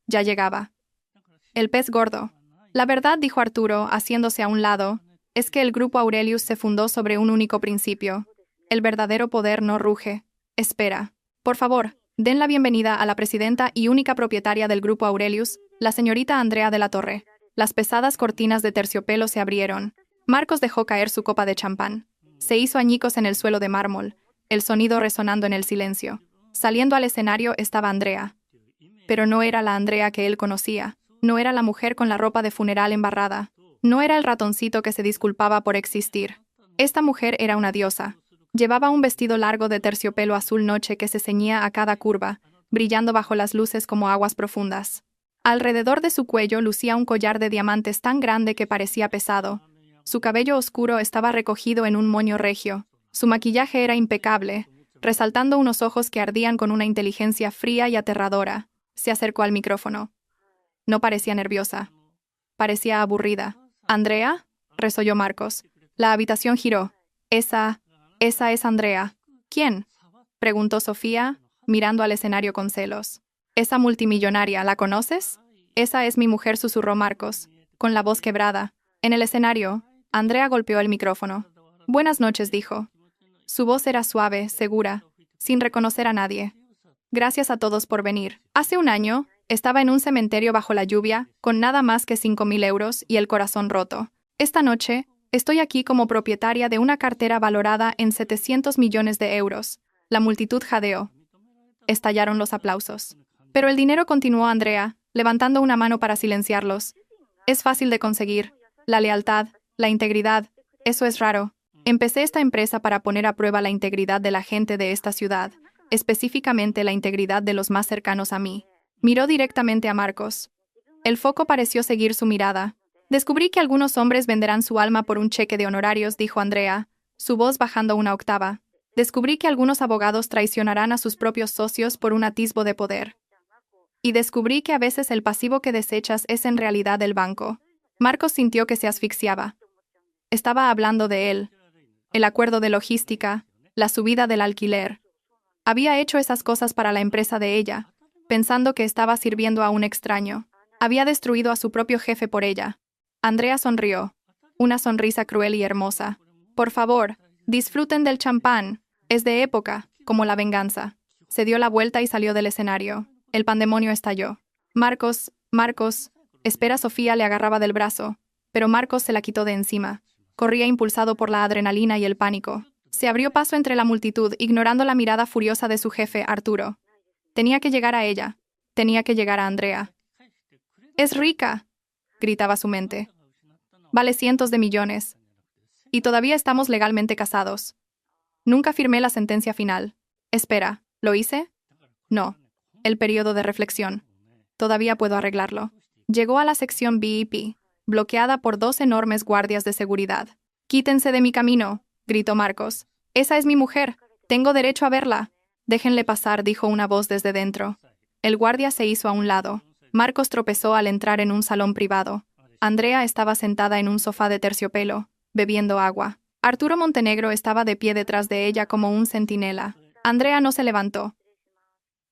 Ya llegaba. El pez gordo. La verdad, dijo Arturo, haciéndose a un lado, es que el grupo Aurelius se fundó sobre un único principio. El verdadero poder no ruge. Espera. Por favor, den la bienvenida a la presidenta y única propietaria del grupo Aurelius, la señorita Andrea de la Torre. Las pesadas cortinas de terciopelo se abrieron. Marcos dejó caer su copa de champán. Se hizo añicos en el suelo de mármol, el sonido resonando en el silencio. Saliendo al escenario estaba Andrea. Pero no era la Andrea que él conocía. No era la mujer con la ropa de funeral embarrada. No era el ratoncito que se disculpaba por existir. Esta mujer era una diosa. Llevaba un vestido largo de terciopelo azul noche que se ceñía a cada curva, brillando bajo las luces como aguas profundas. Alrededor de su cuello lucía un collar de diamantes tan grande que parecía pesado. Su cabello oscuro estaba recogido en un moño regio. Su maquillaje era impecable, resaltando unos ojos que ardían con una inteligencia fría y aterradora. Se acercó al micrófono. No parecía nerviosa. Parecía aburrida. ¿Andrea?, resolló Marcos. La habitación giró. Esa es Andrea. ¿Quién?, preguntó Sofía, mirando al escenario con celos. Esa multimillonaria, ¿la conoces? Esa es mi mujer, susurró Marcos, con la voz quebrada. En el escenario, Andrea golpeó el micrófono. Buenas noches, dijo. Su voz era suave, segura, sin reconocer a nadie. Gracias a todos por venir. Hace un año, estaba en un cementerio bajo la lluvia, con nada más que 5.000 euros y el corazón roto. Esta noche, estoy aquí como propietaria de una cartera valorada en 700 millones de euros. La multitud jadeó. Estallaron los aplausos. Pero el dinero, continuó Andrea, levantando una mano para silenciarlos. Es fácil de conseguir. La lealtad, la integridad, eso es raro. Empecé esta empresa para poner a prueba la integridad de la gente de esta ciudad, específicamente la integridad de los más cercanos a mí. Miró directamente a Marcos. El foco pareció seguir su mirada. Descubrí que algunos hombres venderán su alma por un cheque de honorarios, dijo Andrea, su voz bajando una octava. Descubrí que algunos abogados traicionarán a sus propios socios por un atisbo de poder. Y descubrí que a veces el pasivo que desechas es en realidad el banco. Marcos sintió que se asfixiaba. Estaba hablando de él. El acuerdo de logística, la subida del alquiler. Había hecho esas cosas para la empresa de ella, pensando que estaba sirviendo a un extraño. Había destruido a su propio jefe por ella. Andrea sonrió. Una sonrisa cruel y hermosa. Por favor, disfruten del champán. Es de época, como la venganza. Se dio la vuelta y salió del escenario. El pandemonio estalló. Marcos. Espera, Sofía le agarraba del brazo, pero Marcos se la quitó de encima. Corría impulsado por la adrenalina y el pánico. Se abrió paso entre la multitud, ignorando la mirada furiosa de su jefe, Arturo. Tenía que llegar a ella. Tenía que llegar a Andrea. «¡Es rica!», gritaba su mente. «Vale cientos de millones. Y todavía estamos legalmente casados. Nunca firmé la sentencia final. Espera, ¿lo hice? No. El periodo de reflexión. Todavía puedo arreglarlo». Llegó a la sección VIP, bloqueada por 2 enormes guardias de seguridad. «¡Quítense de mi camino!», gritó Marcos. «Esa es mi mujer. Tengo derecho a verla». «Déjenle pasar», dijo una voz desde dentro. El guardia se hizo a un lado. Marcos tropezó al entrar en un salón privado. Andrea estaba sentada en un sofá de terciopelo, bebiendo agua. Arturo Montenegro estaba de pie detrás de ella como un centinela. Andrea no se levantó.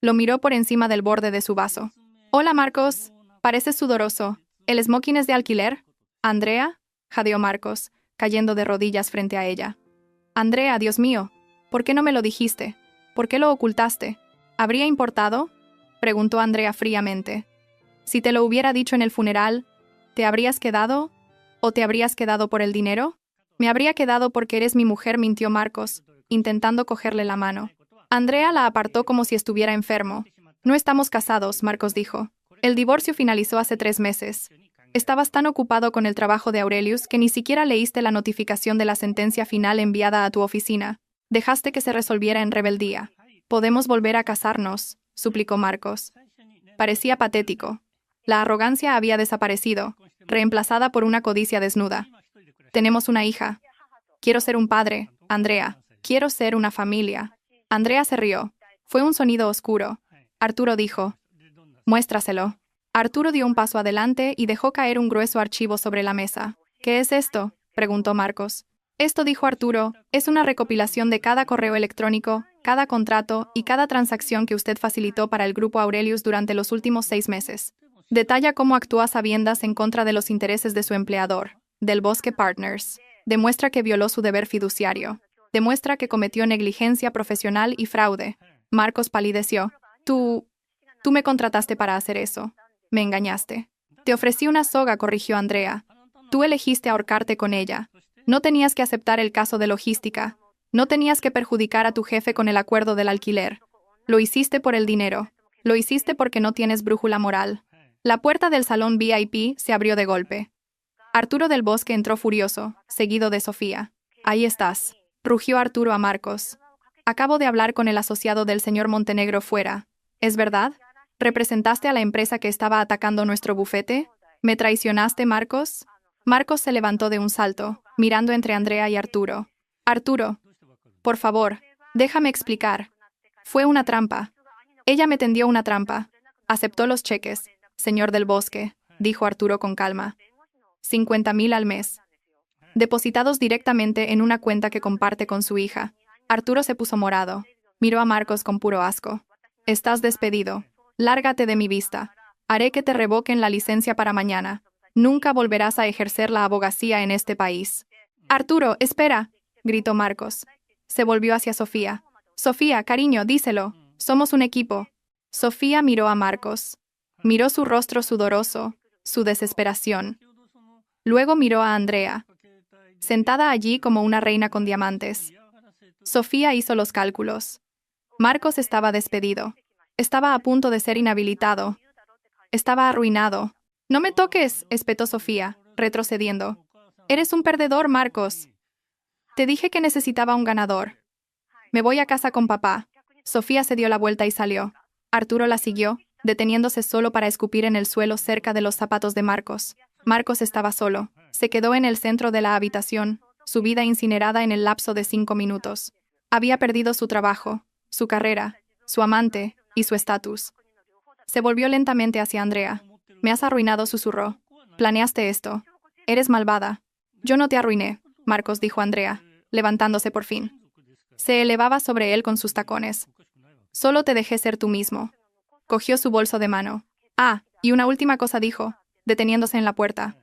Lo miró por encima del borde de su vaso. «Hola, Marcos. Pareces sudoroso. ¿El smoking es de alquiler?» «¿Andrea?», jadeó Marcos, cayendo de rodillas frente a ella. «Andrea, Dios mío, ¿por qué no me lo dijiste? ¿Por qué lo ocultaste? ¿Habría importado?», preguntó Andrea fríamente. «Si te lo hubiera dicho en el funeral, ¿te habrías quedado? ¿O te habrías quedado por el dinero?». «Me habría quedado porque eres mi mujer», mintió Marcos, intentando cogerle la mano. Andrea la apartó como si estuviera enfermo. «No estamos casados», Marcos dijo. «El divorcio finalizó hace 3 meses. Estabas tan ocupado con el trabajo de Aurelius que ni siquiera leíste la notificación de la sentencia final enviada a tu oficina. Dejaste que se resolviera en rebeldía. «Podemos volver a casarnos», suplicó Marcos. Parecía patético. La arrogancia había desaparecido, reemplazada por una codicia desnuda. «Tenemos una hija. Quiero ser un padre, Andrea. Quiero ser una familia». Andrea se rió. Fue un sonido oscuro. Arturo dijo, «Muéstraselo». Arturo dio un paso adelante y dejó caer un grueso archivo sobre la mesa. «¿Qué es esto?», preguntó Marcos. «Esto», dijo Arturo, «es una recopilación de cada correo electrónico, cada contrato y cada transacción que usted facilitó para el Grupo Aurelius durante los últimos 6 meses. Detalla cómo actuó a sabiendas en contra de los intereses de su empleador, Del Bosque Partners. Demuestra que violó su deber fiduciario. Demuestra que cometió negligencia profesional y fraude». Marcos palideció. Tú me contrataste para hacer eso. Me engañaste. Te ofrecí una soga», corrigió Andrea. «Tú elegiste ahorcarte con ella. No tenías que aceptar el caso de logística. No tenías que perjudicar a tu jefe con el acuerdo del alquiler. Lo hiciste por el dinero. Lo hiciste porque no tienes brújula moral». La puerta del salón VIP se abrió de golpe. Arturo del Bosque entró furioso, seguido de Sofía. «Ahí estás», rugió Arturo a Marcos. «Acabo de hablar con el asociado del señor Montenegro fuera. ¿Es verdad? ¿Representaste a la empresa que estaba atacando nuestro bufete? ¿Me traicionaste, Marcos?» Marcos se levantó de un salto, mirando entre Andrea y Arturo. «Arturo, por favor, déjame explicar. Fue una trampa. Ella me tendió una trampa. Aceptó los cheques, señor del Bosque», dijo Arturo con calma. 50,000 al mes. Depositados directamente en una cuenta que comparte con su hija. Arturo se puso morado. Miró a Marcos con puro asco. «Estás despedido. Lárgate de mi vista. Haré que te revoquen la licencia para mañana. Nunca volverás a ejercer la abogacía en este país». «Arturo, espera», gritó Marcos. Se volvió hacia Sofía. «Sofía, cariño, díselo. Somos un equipo». Sofía miró a Marcos. Miró su rostro sudoroso, su desesperación. Luego miró a Andrea, sentada allí como una reina con diamantes. Sofía hizo los cálculos. Marcos estaba despedido. Estaba a punto de ser inhabilitado. Estaba arruinado. «No me toques», espetó Sofía, retrocediendo. «Eres un perdedor, Marcos. Te dije que necesitaba un ganador. Me voy a casa con papá». Sofía se dio la vuelta y salió. Arturo la siguió, deteniéndose solo para escupir en el suelo cerca de los zapatos de Marcos. Marcos estaba solo. Se quedó en el centro de la habitación, su vida incinerada en el lapso de 5 minutos. Había perdido su trabajo, su carrera, su amante y su estatus. Se volvió lentamente hacia Andrea. «Me has arruinado», susurró. «Planeaste esto. Eres malvada». «Yo no te arruiné», Marcos dijo Andrea, levantándose por fin. Se elevaba sobre él con sus tacones. «Solo te dejé ser tú mismo». Cogió su bolso de mano. «Ah, y una última cosa», dijo, deteniéndose en la puerta.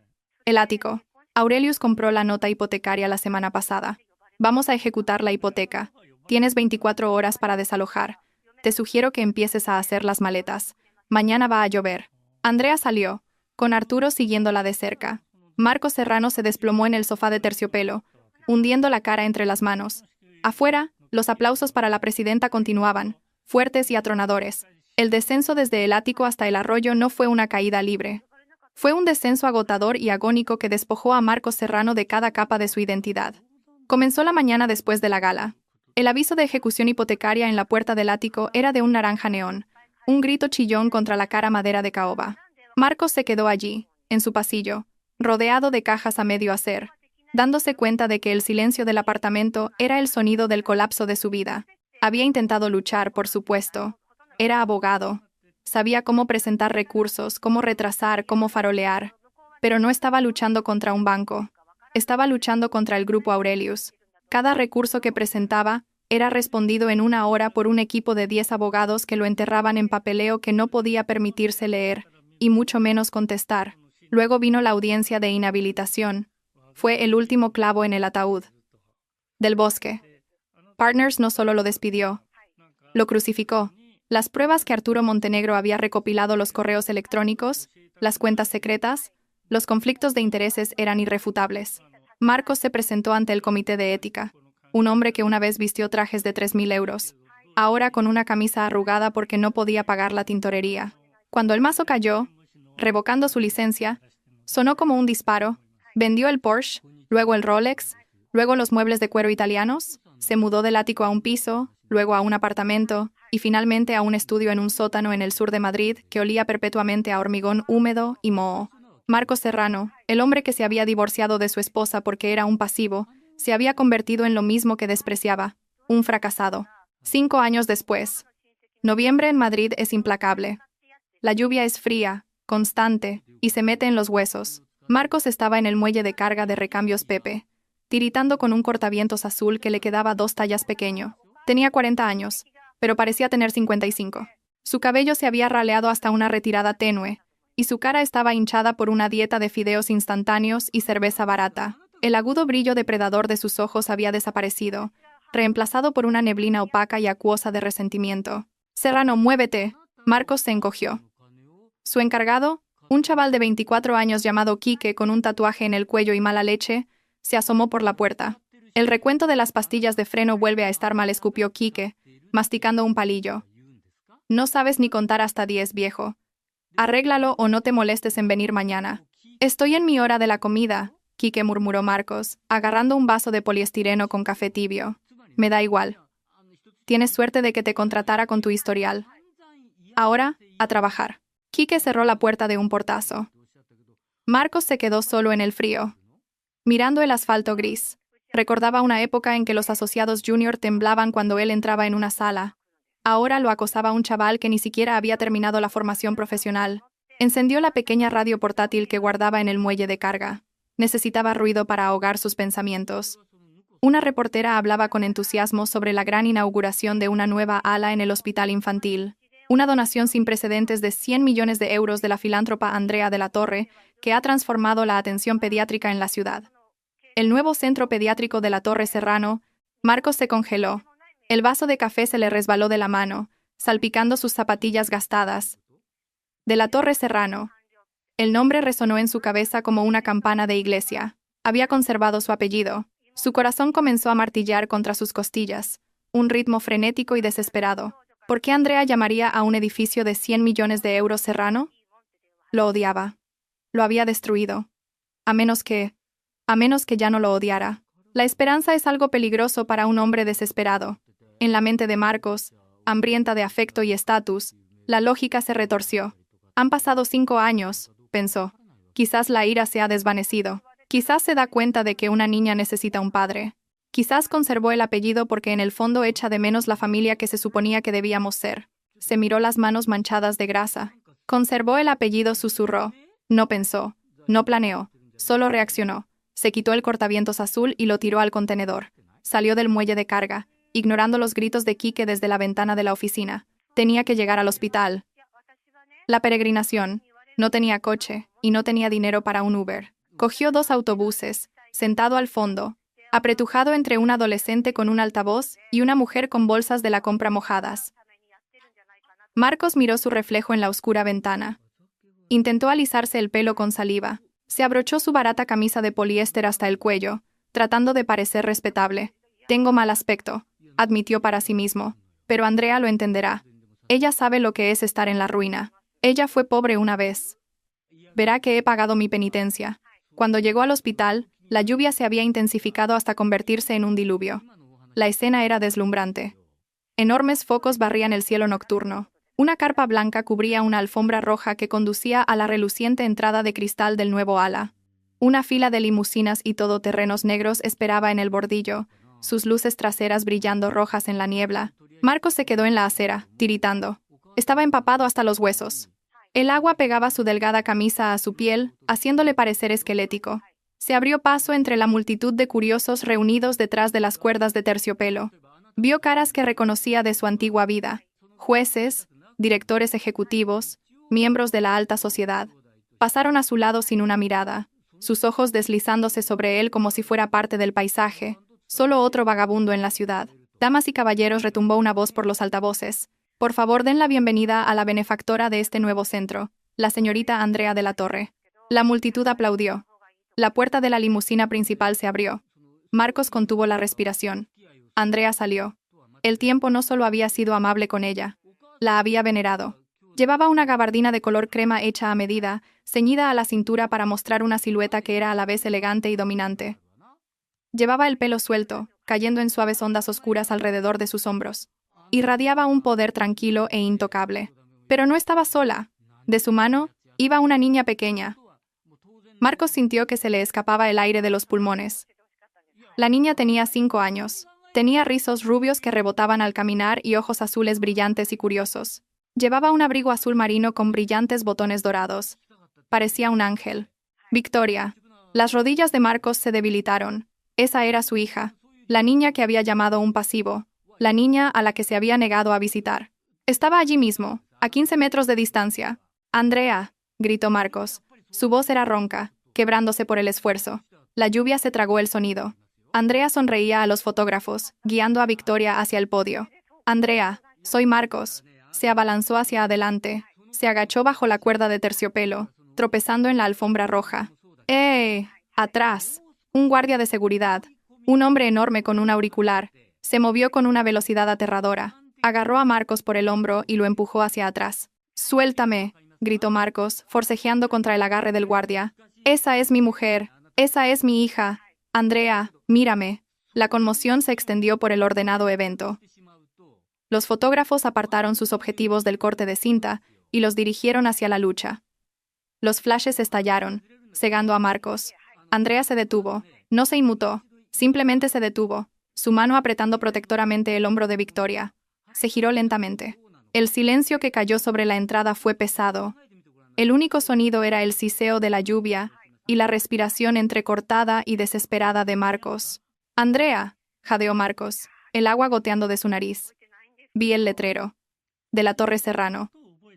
«El ático. Aurelius compró la nota hipotecaria la semana pasada. Vamos a ejecutar la hipoteca. Tienes 24 horas para desalojar. Te sugiero que empieces a hacer las maletas. Mañana va a llover». Andrea salió, con Arturo siguiéndola de cerca. Marcos Serrano se desplomó en el sofá de terciopelo, hundiendo la cara entre las manos. Afuera, los aplausos para la presidenta continuaban, fuertes y atronadores. El descenso desde el ático hasta el arroyo no fue una caída libre. Fue un descenso agotador y agónico que despojó a Marcos Serrano de cada capa de su identidad. Comenzó la mañana después de la gala. El aviso de ejecución hipotecaria en la puerta del ático era de un naranja neón, un grito chillón contra la cara madera de caoba. Marcos se quedó allí, en su pasillo, rodeado de cajas a medio hacer, dándose cuenta de que el silencio del apartamento era el sonido del colapso de su vida. Había intentado luchar, por supuesto. Era abogado. Sabía cómo presentar recursos, cómo retrasar, cómo farolear. Pero no estaba luchando contra un banco. Estaba luchando contra el Grupo Aurelius. Cada recurso que presentaba era respondido en 1 hora por un equipo de 10 abogados que lo enterraban en papeleo que no podía permitirse leer, y mucho menos contestar. Luego vino la audiencia de inhabilitación. Fue el último clavo en el ataúd. Del Bosque. Partners no solo lo despidió, lo crucificó. Las pruebas que Arturo Montenegro había recopilado, los correos electrónicos, las cuentas secretas, los conflictos de intereses eran irrefutables. Marcos se presentó ante el comité de ética. Un hombre que una vez vistió trajes de 3,000 euros. Ahora con una camisa arrugada porque no podía pagar la tintorería. Cuando el mazo cayó, revocando su licencia, sonó como un disparo. Vendió el Porsche, luego el Rolex, luego los muebles de cuero italianos, se mudó del ático a un piso, luego a un apartamento, y finalmente a un estudio en un sótano en el sur de Madrid que olía perpetuamente a hormigón húmedo y moho. Marcos Serrano, el hombre que se había divorciado de su esposa porque era un pasivo, se había convertido en lo mismo que despreciaba, un fracasado. 5 años después, Noviembre en Madrid es implacable. La lluvia es fría, constante, y se mete en los huesos. Marcos estaba en el muelle de carga de recambios Pepe, tiritando con un cortavientos azul que le quedaba 2 tallas pequeño. Tenía 40 años, pero parecía tener 55. Su cabello se había raleado hasta una retirada tenue, y su cara estaba hinchada por una dieta de fideos instantáneos y cerveza barata. El agudo brillo depredador de sus ojos había desaparecido, reemplazado por una neblina opaca y acuosa de resentimiento. «Serrano, muévete». Marcos se encogió. Su encargado, un chaval de 24 años llamado Quique con un tatuaje en el cuello y mala leche, se asomó por la puerta. «El recuento de las pastillas de freno vuelve a estar mal», escupió Quique, masticando un palillo. «No sabes ni contar hasta 10, viejo. Arréglalo o no te molestes en venir mañana». «Estoy en mi hora de la comida», Quique murmuró Marcos, agarrando un vaso de poliestireno con café tibio. «Me da igual. Tienes suerte de que te contratara con tu historial. Ahora, a trabajar». Quique cerró la puerta de un portazo. Marcos se quedó solo en el frío, mirando el asfalto gris. Recordaba una época en que los asociados junior temblaban cuando él entraba en una sala. Ahora lo acosaba un chaval que ni siquiera había terminado la formación profesional. Encendió la pequeña radio portátil que guardaba en el muelle de carga. Necesitaba ruido para ahogar sus pensamientos. Una reportera hablaba con entusiasmo sobre la gran inauguración de una nueva ala en el hospital infantil. Una donación sin precedentes de 100 millones de euros de la filántropa Andrea de la Torre, que ha transformado la atención pediátrica en la ciudad. El nuevo centro pediátrico de la Torre Serrano. Marcos se congeló. El vaso de café se le resbaló de la mano, salpicando sus zapatillas gastadas. De la Torre Serrano. El nombre resonó en su cabeza como una campana de iglesia. Había conservado su apellido. Su corazón comenzó a martillar contra sus costillas, un ritmo frenético y desesperado. ¿Por qué Andrea llamaría a un edificio de 100 millones de euros Serrano? Lo odiaba. Lo había destruido. A menos que ya no lo odiara. La esperanza es algo peligroso para un hombre desesperado. En la mente de Marcos, hambrienta de afecto y estatus, la lógica se retorció. Han pasado 5 años, pensó. Quizás la ira se ha desvanecido. Quizás se da cuenta de que una niña necesita un padre. Quizás conservó el apellido porque en el fondo echa de menos la familia que se suponía que debíamos ser. Se miró las manos manchadas de grasa. Conservó el apellido, susurró. No pensó, no planeó, solo reaccionó. Se quitó el cortavientos azul y lo tiró al contenedor. Salió del muelle de carga, ignorando los gritos de Quique desde la ventana de la oficina. Tenía que llegar al hospital. La peregrinación. No tenía coche y no tenía dinero para un Uber. Cogió 2 autobuses, sentado al fondo, apretujado entre un adolescente con un altavoz y una mujer con bolsas de la compra mojadas. Marcos miró su reflejo en la oscura ventana. Intentó alisarse el pelo con saliva. Se abrochó su barata camisa de poliéster hasta el cuello, tratando de parecer respetable. «Tengo mal aspecto», admitió para sí mismo, «pero Andrea lo entenderá. Ella sabe lo que es estar en la ruina. Ella fue pobre una vez. Verá que he pagado mi penitencia». Cuando llegó al hospital, la lluvia se había intensificado hasta convertirse en un diluvio. La escena era deslumbrante. Enormes focos barrían el cielo nocturno. Una carpa blanca cubría una alfombra roja que conducía a la reluciente entrada de cristal del nuevo ala. Una fila de limusinas y todoterrenos negros esperaba en el bordillo, sus luces traseras brillando rojas en la niebla. Marcos se quedó en la acera, tiritando. Estaba empapado hasta los huesos. El agua pegaba su delgada camisa a su piel, haciéndole parecer esquelético. Se abrió paso entre la multitud de curiosos reunidos detrás de las cuerdas de terciopelo. Vio caras que reconocía de su antigua vida. Jueces, directores ejecutivos, miembros de la alta sociedad. Pasaron a su lado sin una mirada, sus ojos deslizándose sobre él como si fuera parte del paisaje, solo otro vagabundo en la ciudad. «Damas y caballeros», retumbó una voz por los altavoces. «Por favor, den la bienvenida a la benefactora de este nuevo centro, la señorita Andrea de la Torre». La multitud aplaudió. La puerta de la limusina principal se abrió. Marcos contuvo la respiración. Andrea salió. El tiempo no solo había sido amable con ella, la había venerado. Llevaba una gabardina de color crema hecha a medida, ceñida a la cintura para mostrar una silueta que era a la vez elegante y dominante. Llevaba el pelo suelto, cayendo en suaves ondas oscuras alrededor de sus hombros. Irradiaba un poder tranquilo e intocable. Pero no estaba sola. De su mano, iba una niña pequeña. Marcos sintió que se le escapaba el aire de los pulmones. La niña tenía 5 años. Tenía rizos rubios que rebotaban al caminar y ojos azules brillantes y curiosos. Llevaba un abrigo azul marino con brillantes botones dorados. Parecía un ángel. Victoria. Las rodillas de Marcos se debilitaron. Esa era su hija, la niña que había llamado un pasivo, la niña a la que se había negado a visitar. Estaba allí mismo, a 15 metros de distancia. «Andrea», gritó Marcos. Su voz era ronca, quebrándose por el esfuerzo. La lluvia se tragó el sonido. Andrea sonreía a los fotógrafos, guiando a Victoria hacia el podio. «Andrea, soy Marcos». Se abalanzó hacia adelante. Se agachó bajo la cuerda de terciopelo, tropezando en la alfombra roja. ¡Eh! Atrás. Un guardia de seguridad, un hombre enorme con un auricular, se movió con una velocidad aterradora. Agarró a Marcos por el hombro y lo empujó hacia atrás. «Suéltame», gritó Marcos, forcejeando contra el agarre del guardia. «Esa es mi mujer. Esa es mi hija. Andrea, mírame». La conmoción se extendió por el ordenado evento. Los fotógrafos apartaron sus objetivos del corte de cinta y los dirigieron hacia la lucha. Los flashes estallaron, cegando a Marcos. Andrea se detuvo. No se inmutó. Simplemente se detuvo, su mano apretando protectoramente el hombro de Victoria. Se giró lentamente. El silencio que cayó sobre la entrada fue pesado. El único sonido era el siseo de la lluvia y la respiración entrecortada y desesperada de Marcos. «Andrea», jadeó Marcos, el agua goteando de su nariz. Vi el letrero. «De la Torre Serrano.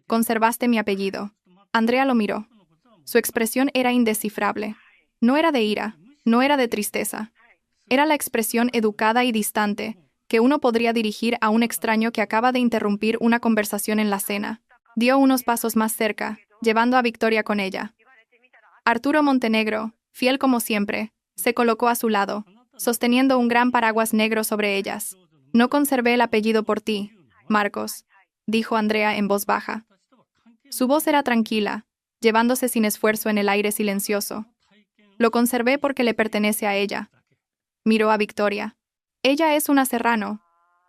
Conservaste mi apellido». Andrea lo miró. Su expresión era indescifrable. No era de ira, no era de tristeza. Era la expresión educada y distante que uno podría dirigir a un extraño que acaba de interrumpir una conversación en la cena. Dio unos pasos más cerca, llevando a Victoria con ella. Arturo Montenegro, fiel como siempre, se colocó a su lado, sosteniendo un gran paraguas negro sobre ellas. «No conservé el apellido por ti, Marcos», dijo Andrea en voz baja. Su voz era tranquila, llevándose sin esfuerzo en el aire silencioso. «Lo conservé porque le pertenece a ella». Miró a Victoria. «Ella es una Serrano.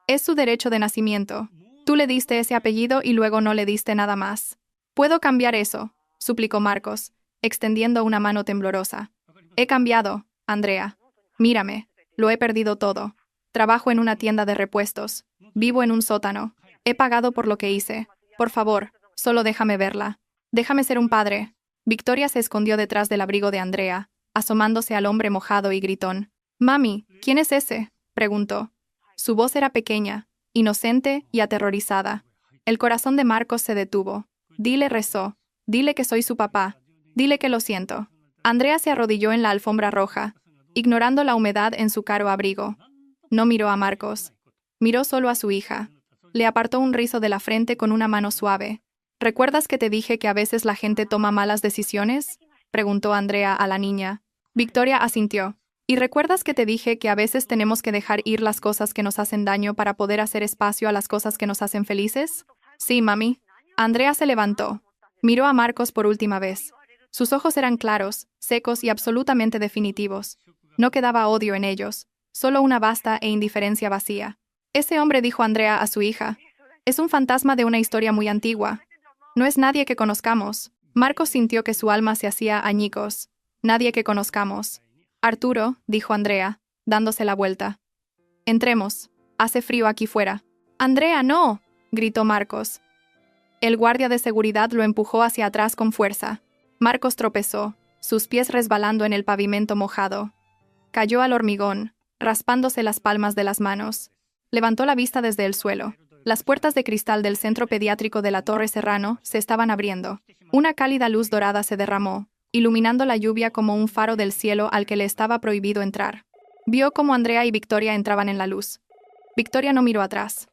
Es su derecho de nacimiento. Tú le diste ese apellido y luego no le diste nada más». «Puedo cambiar eso», suplicó Marcos, extendiendo una mano temblorosa. «He cambiado, Andrea. Mírame, lo he perdido todo. Trabajo en una tienda de repuestos. Vivo en un sótano. He pagado por lo que hice. Por favor, solo déjame verla. Déjame ser un padre». Victoria se escondió detrás del abrigo de Andrea, asomándose al hombre mojado y gritón. «Mami, ¿quién es ese?», preguntó. Su voz era pequeña, inocente y aterrorizada. El corazón de Marcos se detuvo. «Dile», rezó. «Dile que soy su papá. Dile que lo siento». Andrea se arrodilló en la alfombra roja, ignorando la humedad en su caro abrigo. No miró a Marcos. Miró solo a su hija. Le apartó un rizo de la frente con una mano suave. «¿Recuerdas que te dije que a veces la gente toma malas decisiones?», preguntó Andrea a la niña. Victoria asintió. «¿Y recuerdas que te dije que a veces tenemos que dejar ir las cosas que nos hacen daño para poder hacer espacio a las cosas que nos hacen felices?» «Sí, mami». Andrea se levantó. Miró a Marcos por última vez. Sus ojos eran claros, secos y absolutamente definitivos. No quedaba odio en ellos, solo una vasta e indiferencia vacía. «Ese hombre», dijo Andrea a su hija, «es un fantasma de una historia muy antigua. No es nadie que conozcamos». Marcos sintió que su alma se hacía añicos. «Nadie que conozcamos». «Arturo», dijo Andrea, dándose la vuelta. «Entremos. Hace frío aquí fuera». «Andrea, no», gritó Marcos. El guardia de seguridad lo empujó hacia atrás con fuerza. Marcos tropezó, sus pies resbalando en el pavimento mojado. Cayó al hormigón, raspándose las palmas de las manos. Levantó la vista desde el suelo. Las puertas de cristal del centro pediátrico de la Torre Serrano se estaban abriendo. Una cálida luz dorada se derramó, iluminando la lluvia como un faro del cielo al que le estaba prohibido entrar. Vio cómo Andrea y Victoria entraban en la luz. Victoria no miró atrás.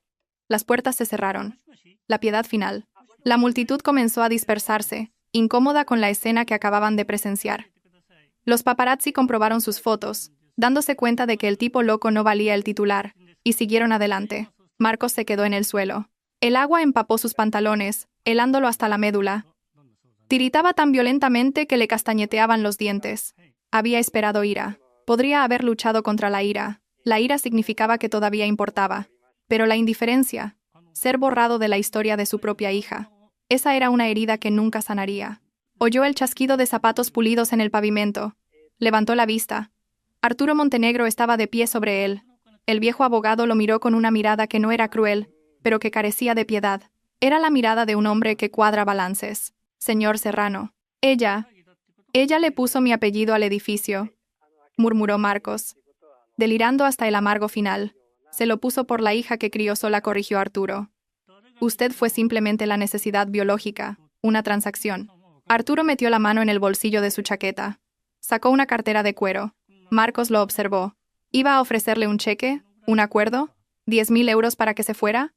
Las puertas se cerraron. La piedad final. La multitud comenzó a dispersarse, incómoda con la escena que acababan de presenciar. Los paparazzi comprobaron sus fotos, dándose cuenta de que el tipo loco no valía el titular, y siguieron adelante. Marcos se quedó en el suelo. El agua empapó sus pantalones, helándolo hasta la médula. Tiritaba tan violentamente que le castañeteaban los dientes. Había esperado ira. Podría haber luchado contra la ira. La ira significaba que todavía importaba. Pero la indiferencia, ser borrado de la historia de su propia hija, esa era una herida que nunca sanaría. Oyó el chasquido de zapatos pulidos en el pavimento. Levantó la vista. Arturo Montenegro estaba de pie sobre él. El viejo abogado lo miró con una mirada que no era cruel, pero que carecía de piedad. Era la mirada de un hombre que cuadra balances. Señor Serrano. Ella le puso mi apellido al edificio, murmuró Marcos, delirando hasta el amargo final. Se lo puso por la hija que crió sola, corrigió Arturo. Usted fue simplemente la necesidad biológica, una transacción. Arturo metió la mano en el bolsillo de su chaqueta. Sacó una cartera de cuero. Marcos lo observó. ¿Iba a ofrecerle un cheque? ¿Un acuerdo? ¿10.000 euros para que se fuera?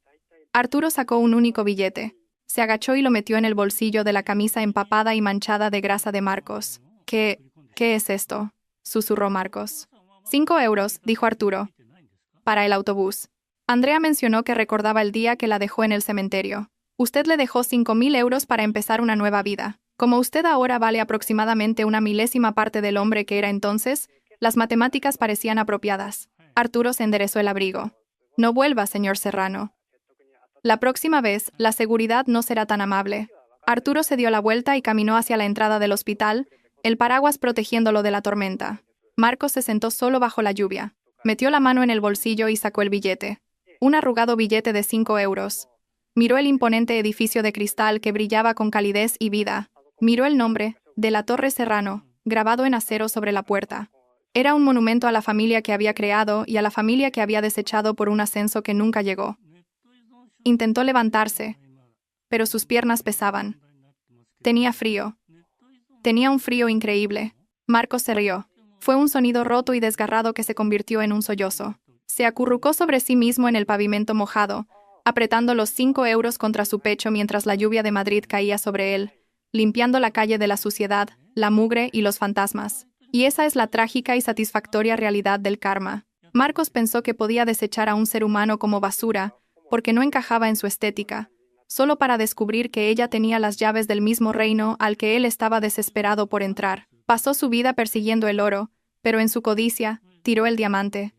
Arturo sacó un único billete. Se agachó y lo metió en el bolsillo de la camisa empapada y manchada de grasa de Marcos. ¿Qué es esto?, susurró Marcos. 5 euros, dijo Arturo. Para el autobús. Andrea mencionó que recordaba el día que la dejó en el cementerio. Usted le dejó 5.000 euros para empezar una nueva vida. Como usted ahora vale aproximadamente una milésima parte del hombre que era entonces, las matemáticas parecían apropiadas. Arturo se enderezó el abrigo. No vuelva, señor Serrano. La próxima vez, la seguridad no será tan amable. Arturo se dio la vuelta y caminó hacia la entrada del hospital, el paraguas protegiéndolo de la tormenta. Marcos se sentó solo bajo la lluvia. Metió la mano en el bolsillo y sacó el billete. Un arrugado billete de 5 euros. Miró el imponente edificio de cristal que brillaba con calidez y vida. Miró el nombre, de la Torre Serrano, grabado en acero sobre la puerta. Era un monumento a la familia que había creado y a la familia que había desechado por un ascenso que nunca llegó. Intentó levantarse, pero sus piernas pesaban. Tenía frío. Tenía un frío increíble. Marcos se rió. Fue un sonido roto y desgarrado que se convirtió en un sollozo. Se acurrucó sobre sí mismo en el pavimento mojado, apretando los 5 euros contra su pecho mientras la lluvia de Madrid caía sobre él, limpiando la calle de la suciedad, la mugre y los fantasmas. Y esa es la trágica y satisfactoria realidad del karma. Marcos pensó que podía desechar a un ser humano como basura, porque no encajaba en su estética, solo para descubrir que ella tenía las llaves del mismo reino al que él estaba desesperado por entrar. Pasó su vida persiguiendo el oro, pero en su codicia, tiró el diamante.